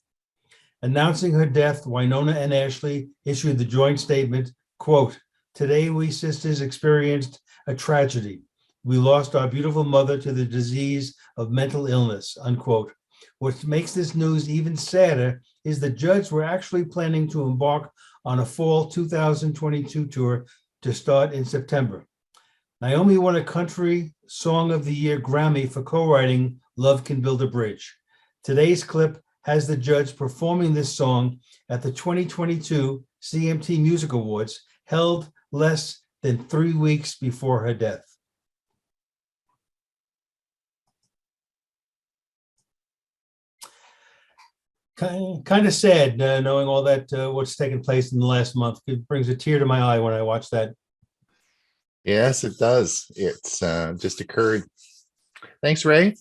S5: Announcing her death, Winona and Ashley issued the joint statement, quote, "Today we sisters experienced a tragedy. We lost our beautiful mother to the disease of mental illness," unquote. What makes this news even sadder is the Judds were actually planning to embark on a fall 2022 tour to start in September. Naomi won a Country Song of the Year Grammy for co-writing Love Can Build a Bridge. Today's clip has the Judds performing this song at the 2022 CMT Music Awards, held less than 3 weeks before her death. Kind of sad knowing all that, what's taken place in the last month. It brings a tear to my eye when I watch that.
S1: Yes, it does. It's just occurred. Thanks, Ray.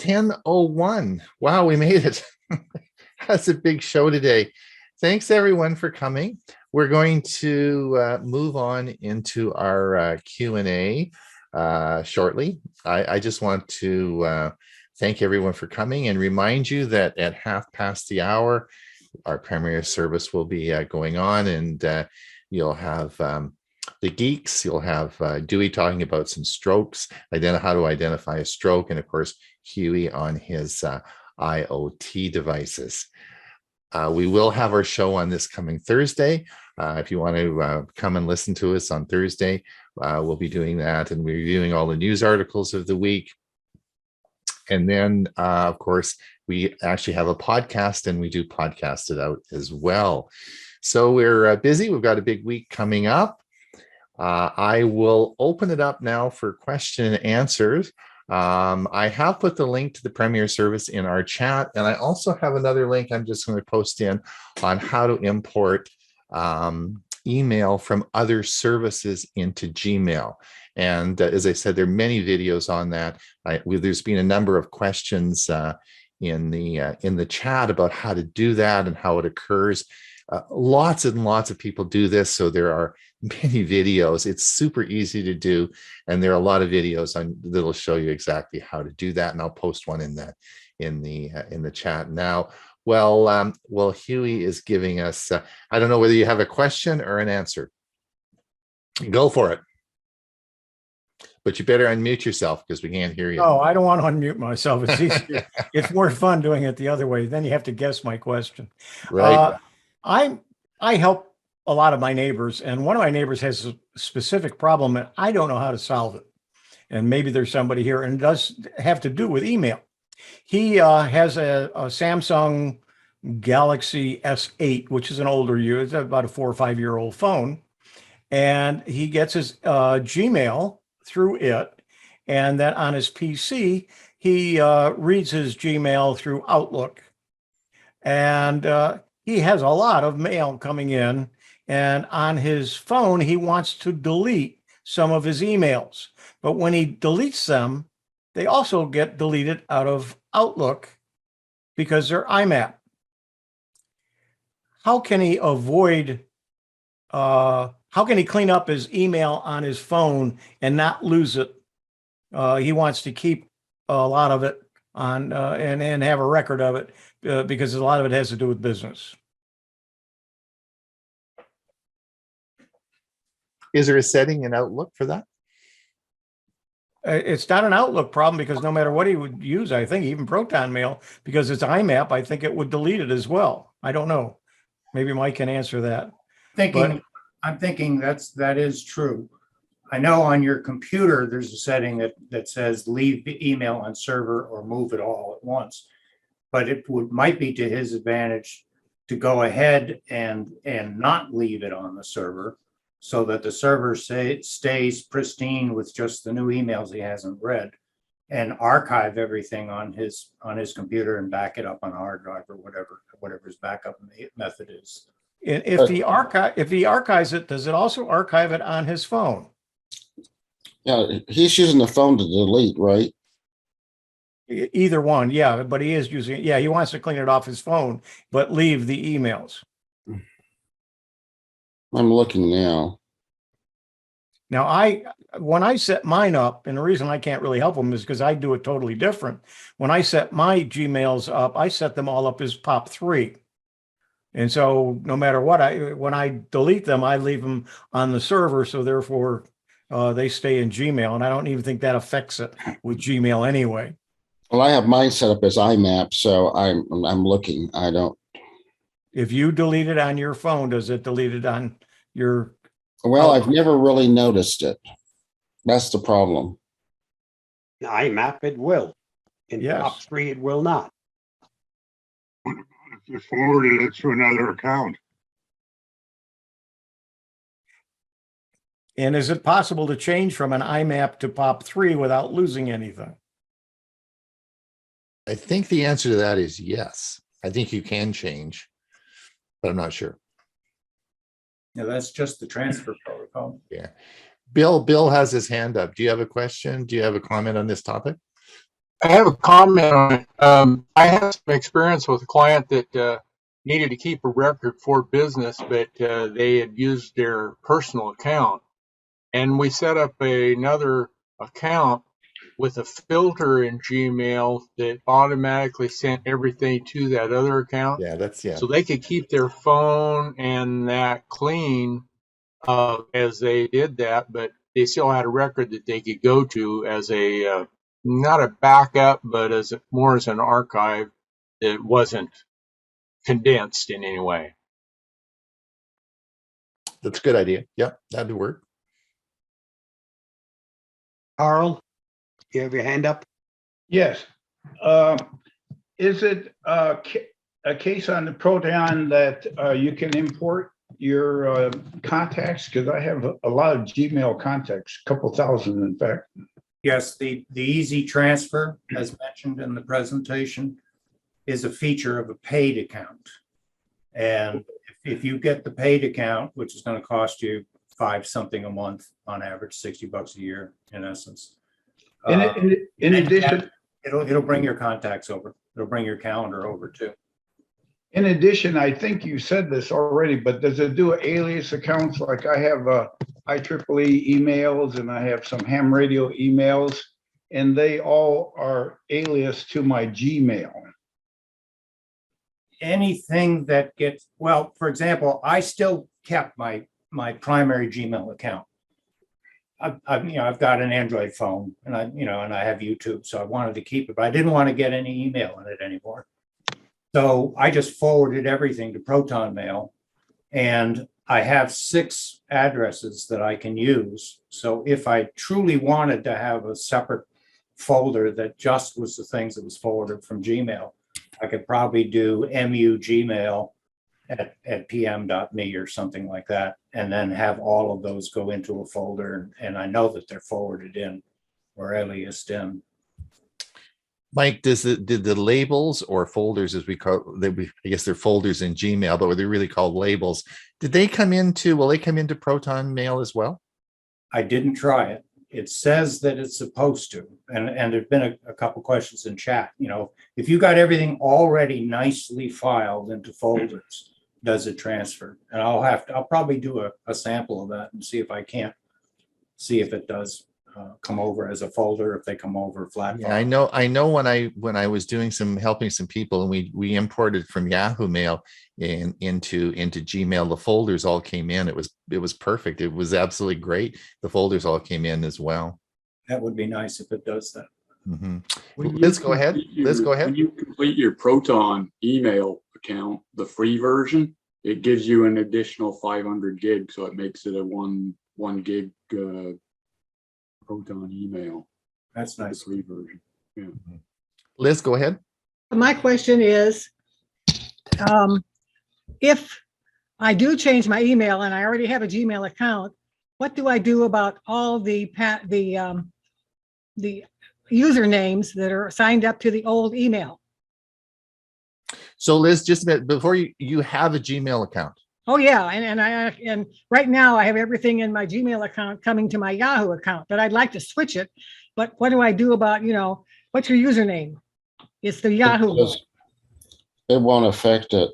S1: 10:01. Wow, we made it. That's a big show today. Thanks, everyone, for coming. We're going to move on into our Q&A shortly. I just want to thank everyone for coming and remind you that at 1:30, our premier service will be going on, and you'll have the geeks, you'll have Dewey talking about some strokes, how to identify a stroke, and of course, Hewie on his IoT devices. We will have our show on this coming Thursday. If you want to come and listen to us on Thursday, we'll be doing that and reviewing all the news articles of the week. And then, of course, we actually have a podcast, and we do podcast it out as well. So we're busy. We've got a big week coming up. I will open it up now for question and answers. I have put the link to the Premier service in our chat, and I also have another link I'm just going to post in on how to import email from other services into Gmail. And as I said, there are many videos on that. There's been a number of questions in the chat about how to do that and how it occurs. Lots and lots of people do this, so there are many videos. It's super easy to do, and there are a lot of videos that'll show you exactly how to do that. And I'll post one in the chat now. Well, Hewie is giving us. I don't know whether you have a question or an answer. Go for it. But you better unmute yourself because we can't hear you.
S6: Oh, I don't want to unmute myself. It's easier. It's more fun doing it the other way. Then you have to guess my question.
S1: Right.
S6: I help a lot of my neighbors, and one of my neighbors has a specific problem, and I don't know how to solve it. And maybe there's somebody here, and it does have to do with email. He has a Samsung Galaxy S8, which is an older year. It's about a 4 or 5 year old phone, and he gets his Gmail through it, and then on his PC he reads his Gmail through Outlook, and he has a lot of mail coming in, and on his phone he wants to delete some of his emails, but when he deletes them, they also get deleted out of Outlook because they're IMAP. How can he avoid how can he clean up his email on his phone and not lose it? He wants to keep a lot of it on and have a record of it because a lot of it has to do with business.
S1: Is there a setting in Outlook for that?
S6: It's not an Outlook problem because no matter what he would use, I think even Proton Mail, because it's IMAP, I think it would delete it as well. I don't know. Maybe Mike can answer that.
S4: I'm thinking that is true. I know on your computer, there's a setting that says leave the email on server or move it all at once. But it might be to his advantage to go ahead and not leave it on the server so that the server stays pristine with just the new emails he hasn't read, and archive everything on his computer and back it up on a hard drive or whatever his backup method is.
S6: If he archives it, does it also archive it on his phone?
S7: Yeah, he's using the phone to delete, right?
S6: Either one, yeah, but he is using it. Yeah, he wants to clean it off his phone, but leave the emails.
S7: I'm looking now.
S6: Now, when I set mine up, and the reason I can't really help them is because I do it totally different. When I set my Gmails up, I set them all up as POP3. And so no matter what, when I delete them, I leave them on the server. So therefore, they stay in Gmail. And I don't even think that affects it with Gmail anyway.
S7: Well, I have mine set up as IMAP, so I'm looking. I don't.
S6: If you delete it on your phone, does it delete it on your?
S7: Well, I've never really noticed it. That's the problem.
S2: IMAP it will. In
S6: Yes.
S2: POP3 it will not.
S8: If you forwarded it to another account.
S6: And is it possible to change from an IMAP to POP3 without losing anything?
S1: I think the answer to that is yes. I think you can change, but I'm not sure.
S4: Yeah, that's just the transfer protocol.
S1: Yeah. Bill has his hand up. Do you have a question? Do you have a comment on this topic?
S9: I have a comment on it. I have some experience with a client that needed to keep a record for business, but they had used their personal account. And we set up another account with a filter in Gmail that automatically sent everything to that other account.
S1: Yeah.
S9: So they could keep their phone and that clean as they did that, but they still had a record that they could go to as a not a backup, but as more as an archive that wasn't condensed in any way.
S1: That's a good idea. Yep, that'd work.
S2: Carl, you have your hand up?
S10: Yes. Is it a case on the Proton that you can import your contacts? Because I have a lot of Gmail contacts, a couple thousand, in fact.
S4: Yes, the easy transfer, as mentioned in the presentation, is a feature of a paid account. And if you get the paid account, which is going to cost you $5 something a month on average, $60 a year in essence.
S10: In addition,
S4: it'll bring your contacts over. It'll bring your calendar over too.
S10: in addition, I think you said this already, but does it do alias accounts? Like I have IEEE emails and I have some ham radio emails, and they all are alias to my Gmail.
S4: Anything that gets, well, for example, I still kept my primary Gmail account. I've got an Android phone and I have YouTube, so I wanted to keep it, but I didn't want to get any email in it anymore. So I just forwarded everything to Proton Mail, and I have 6 addresses that I can use. So if I truly wanted to have a separate folder that just was the things that was forwarded from Gmail, I could probably do mu Gmail at pm.me or something like that, and then have all of those go into a folder, and I know that they're forwarded in or aliased in.
S1: Mike, did the labels or folders, as we call them, I guess they're folders in Gmail, but they're really called labels. Will they come into Proton Mail as well?
S4: I didn't try it. It says that it's supposed to, and there've been a couple questions in chat. If you got everything already nicely filed into folders, does it transfer? And I'll probably do a sample of that and see if I can't see if it does come over as a folder, if they come over flat.
S1: Yeah, I know when I was doing helping some people, and we imported from Yahoo Mail into Gmail, the folders all came in. It was perfect. It was absolutely great. The folders all came in as well.
S4: That would be nice if it does that.
S1: Mm-hmm. Liz, go ahead.
S11: When you complete your Proton email account, the free version, it gives you an additional 500 gig, so it makes it a one gig Proton email.
S4: That's nice.
S11: The free version. Yeah.
S1: Liz, go ahead.
S12: My question is, if I do change my email and I already have a Gmail account, what do I do about all the usernames that are signed up to the old email?
S1: So Liz, just a minute, before you have a Gmail account.
S12: Oh yeah, and right now I have everything in my Gmail account coming to my Yahoo account, but I'd like to switch it. But what do I do about, what's your username? It's the Yahoo one.
S7: It won't affect it.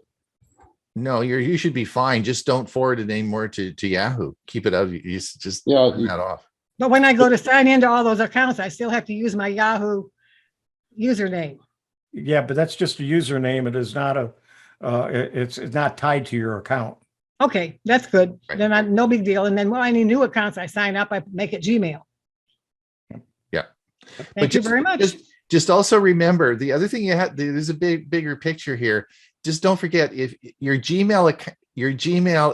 S1: No, you should be fine. Just don't forward it anymore to Yahoo. Keep it out. You just
S7: Yeah,
S1: turn that off.
S12: But when I go to sign into all those accounts, I still have to use my Yahoo username.
S6: Yeah, but that's just a username. It is not a, it's not tied to your account.
S12: Okay, that's good.
S1: Right.
S12: Then no big deal. And then when any new accounts I sign up, I make it Gmail.
S1: Yeah.
S12: Thank you very much.
S1: Just also remember the other thing you have, there's a bigger picture here. Just don't forget, if your Gmail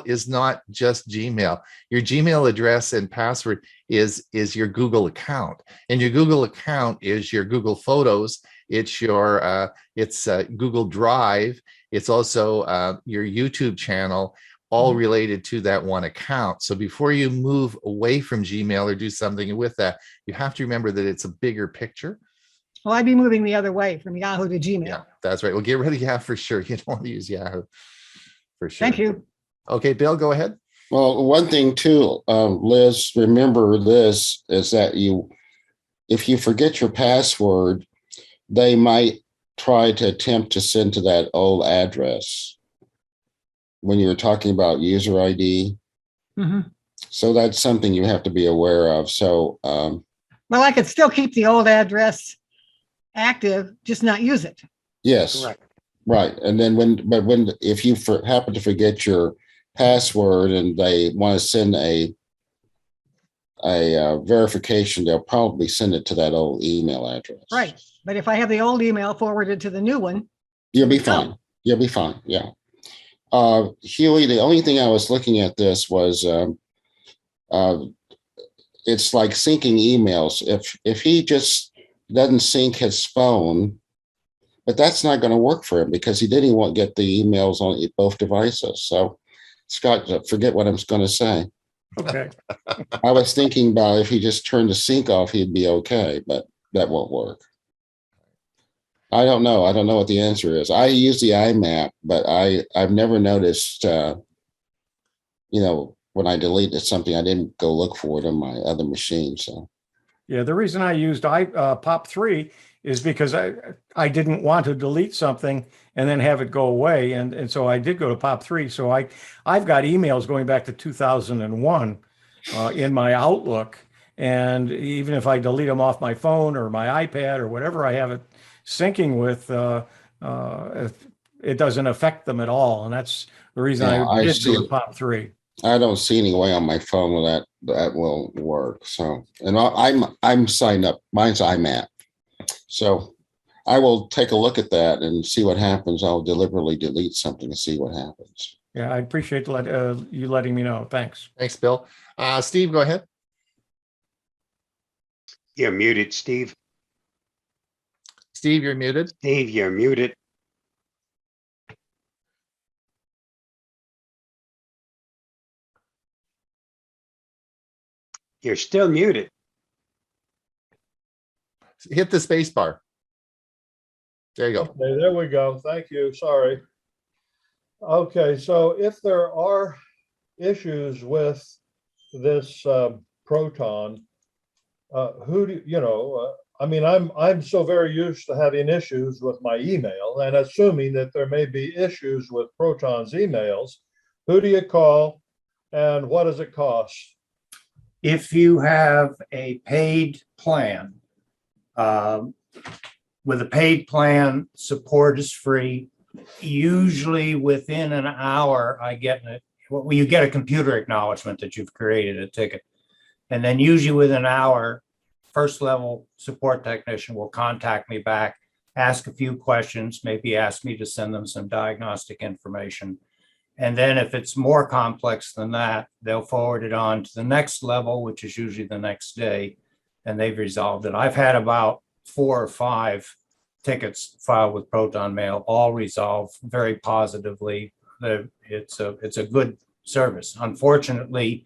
S1: is not just Gmail. Your Gmail address and password is your Google account, and your Google account is your Google Photos. It's your Google Drive. It's also your YouTube channel, all related to that one account. So before you move away from Gmail or do something with that, you have to remember that it's a bigger picture.
S12: Well, I'd be moving the other way from Yahoo to Gmail.
S1: Yeah, that's right. Well, get rid of Yahoo for sure. You don't want to use Yahoo for sure.
S12: Thank you.
S1: Okay, Bill, go ahead.
S7: Well, one thing too, Liz, remember this is that if you forget your password, they might try to attempt to send to that old address when you were talking about user ID.
S12: Mm-hmm.
S7: So that's something you have to be aware of. So,
S12: well, I could still keep the old address active, just not use it.
S7: yes,
S6: Correct.
S7: right. And then if you happen to forget your password and they want to send a verification, they'll probably send it to that old email address.
S12: Right. But if I have the old email forwarded to the new one,
S7: You'll be fine. You'll be fine. Yeah. Hewie, the only thing I was looking at this was it's like syncing emails. If he just doesn't sync his phone, but that's not going to work for him because he didn't want to get the emails on both devices. So, Scott, forget what I'm going to say.
S6: Okay.
S7: I was thinking about if he just turned the sync off, he'd be okay, but that won't work. I don't know. I don't know what the answer is. I use the IMAP, but I've never noticed, when I deleted something, I didn't go look for it on my other machine. So.
S6: Yeah, the reason I used POP3 is because I didn't want to delete something and then have it go away. And so I did go to POP3. So I've got emails going back to 2001 in my Outlook. And even if I delete them off my phone or my iPad or whatever I have it syncing with, it doesn't affect them at all. And that's the reason I did do POP3.
S7: I don't see any way on my phone where that will work. So, and I'm signed up. Mine's IMAP. So I will take a look at that and see what happens. I'll deliberately delete something and see what happens.
S6: Yeah, I appreciate you letting me know. Thanks.
S1: Thanks, Bill. Steve, go ahead.
S2: You're muted, Steve.
S1: Steve, you're muted.
S2: Steve, you're muted. You're still muted.
S1: Hit the space bar. There you go.
S13: Okay, there we go. Thank you. Sorry. Okay, so if there are issues with this Proton, who do you know? I mean, I'm so very used to having issues with my email, and assuming that there may be issues with Proton's emails, who do you call, and what does it cost?
S4: If you have a paid plan, with a paid plan, support is free. Usually within an hour, you get a computer acknowledgement that you've created a ticket. And then usually within an hour, first level support technician will contact me back, ask a few questions, maybe ask me to send them some diagnostic information. And then if it's more complex than that, they'll forward it on to the next level, which is usually the next day, and they've resolved it. I've had about 4 or 5 tickets filed with Proton Mail, all resolved very positively. It's a good service. Unfortunately,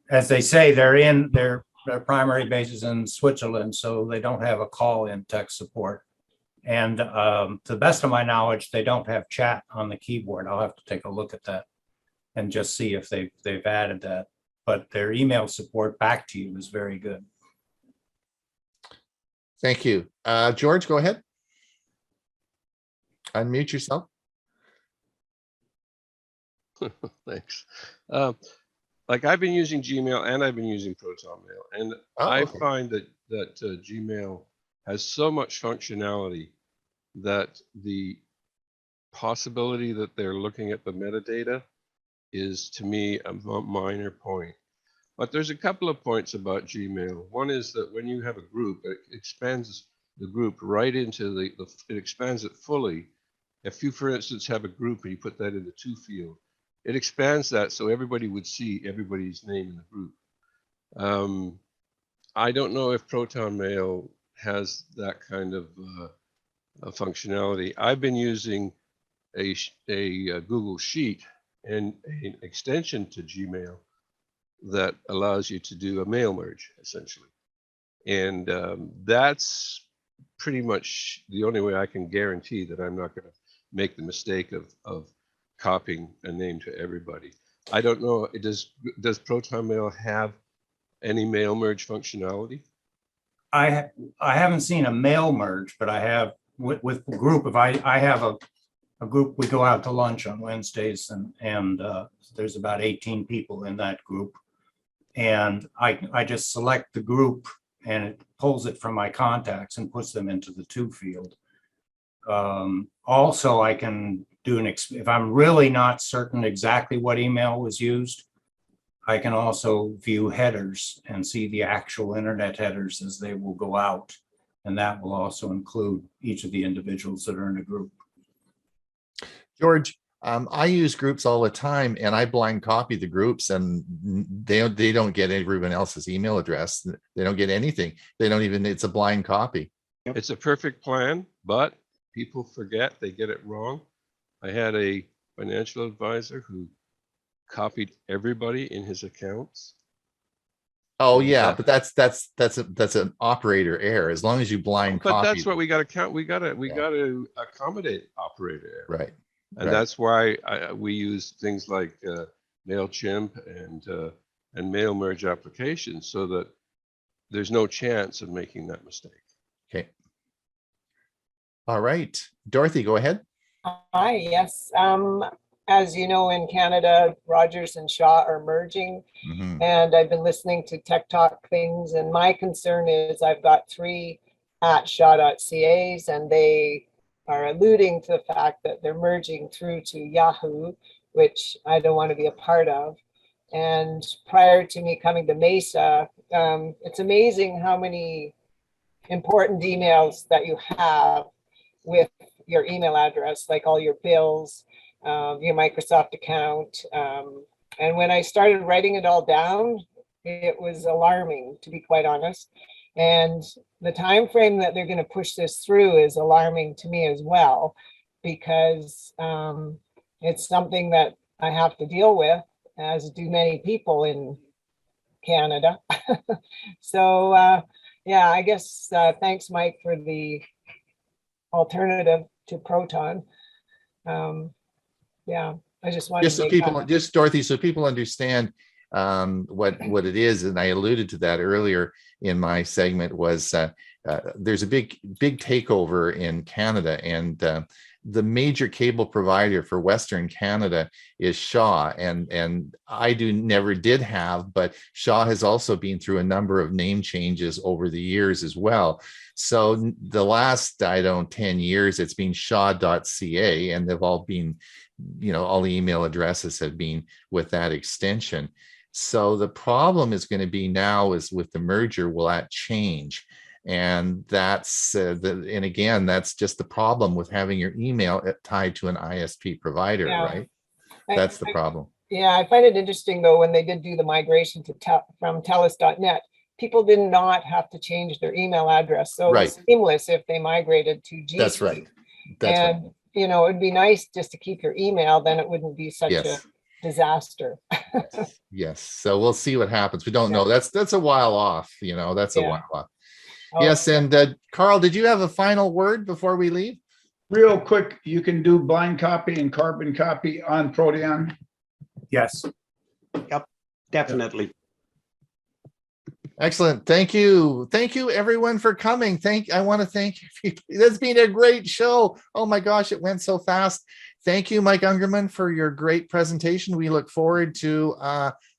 S4: as they say, their primary base is in Switzerland, so they don't have a call-in tech support. And to the best of my knowledge, they don't have chat on the keyboard. I'll have to take a look at that and just see if they've added that. But their email support back to you is very good.
S1: Thank you. George, go ahead. Unmute yourself.
S14: Thanks. Like I've been using Gmail and I've been using Proton Mail, and
S1: Oh,
S14: I
S1: okay.
S14: find that Gmail has so much functionality that the possibility that they're looking at the metadata is, to me, a minor point. But there's a couple of points about Gmail. One is that when you have a group, it expands the group right into it expands it fully. If you, for instance, have a group and you put that in the to field, it expands that so everybody would see everybody's name in the group. I don't know if Proton Mail has that kind of functionality. I've been using a Google Sheet and an extension to Gmail that allows you to do a mail merge, essentially. And that's pretty much the only way I can guarantee that I'm not going to make the mistake of copying a name to everybody. I don't know, does Proton Mail have any mail merge functionality?
S4: I haven't seen a mail merge, but I have with the group. If I have a group, we go out to lunch on Wednesdays, and there's about 18 people in that group, and I just select the group and it pulls it from my contacts and puts them into the to field. Also, I can do if I'm really not certain exactly what email was used, I can also view headers and see the actual internet headers as they will go out. And that will also include each of the individuals that are in a group.
S1: George, I use groups all the time, and I blind copy the groups, and they don't get everyone else's email address. They don't get anything. They don't even, it's a blind copy.
S14: It's a perfect plan, but people forget, they get it wrong. I had a financial advisor who copied everybody in his accounts.
S1: Oh yeah, but that's an operator error. As long as you blind
S14: but
S1: copy.
S14: That's what we got to count. We got to accommodate operator error.
S1: Right.
S14: And that's why we use things like MailChimp and mail merge applications, so that there's no chance of making that mistake.
S1: Okay. All right, Dorothy, go ahead.
S15: Hi, yes. As you know, in Canada, Rogers and Shaw are merging, and I've been listening to Tech Talk things, and my concern is I've got 3 at shaw.cas, and they are alluding to the fact that they're merging through to Yahoo, which I don't want to be a part of. And prior to me coming to Mesa, it's amazing how many important emails that you have with your email address, like all your bills, your Microsoft account. And when I started writing it all down, it was alarming, to be quite honest. And the time frame that they're going to push this through is alarming to me as well, because it's something that I have to deal with, as do many people in Canada. So yeah, I guess thanks, Mike, for the alternative to Proton. Yeah, I just wanted
S1: Just
S15: to
S1: so
S15: make
S1: people,
S15: that.
S1: just Dorothy, so people understand what it is, and I alluded to that earlier in my segment, was there's a big takeover in Canada, and the major cable provider for Western Canada is Shaw, and I never did have, but Shaw has also been through a number of name changes over the years as well. So the last 10 years, it's been shaw.ca, and they've all been, all the email addresses have been with that extension. So the problem is going to be now is with the merger, will that change? And that's and again, that's just the problem with having your email tied to an ISP provider, right? That's the problem.
S15: Yeah, I find it interesting though, when they did do the migration from telus.net, people did not have to change their email address. So it was seamless if they migrated to G.
S1: That's right.
S15: And it'd be nice just to keep your email, then it wouldn't be such a disaster.
S1: Yes. So we'll see what happens. We don't know. That's a while off, that's a while off. Yes. And Carl, did you have a final word before we leave?
S10: Real quick, you can do blind copy and carbon copy on Proton?
S4: Yes.
S2: Yep, definitely.
S1: Excellent. Thank you. Thank you everyone for coming. I want to thank you. It's been a great show. Oh my gosh, it went so fast. Thank you, Mike Ungerman, for your great presentation. We look forward to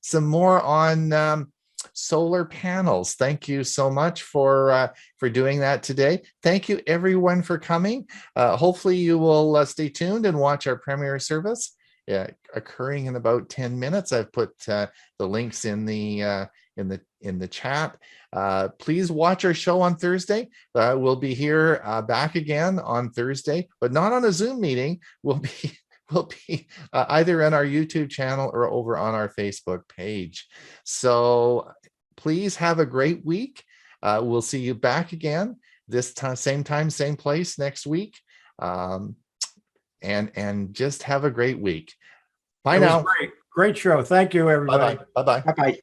S1: some more on solar panels. Thank you so much for doing that today. Thank you everyone for coming. Hopefully you will stay tuned and watch our premiere service occurring in about 10 minutes. I've put the links in the chat. Please watch our show on Thursday. We'll be here back again on Thursday, but not on a Zoom meeting. We'll be either in our YouTube channel or over on our Facebook page. So please have a great week. We'll see you back again this time, same place next week. And just have a great week. Bye now.
S6: Great show. Thank you, everybody.
S1: Bye-bye. Bye-bye.
S2: Bye-bye.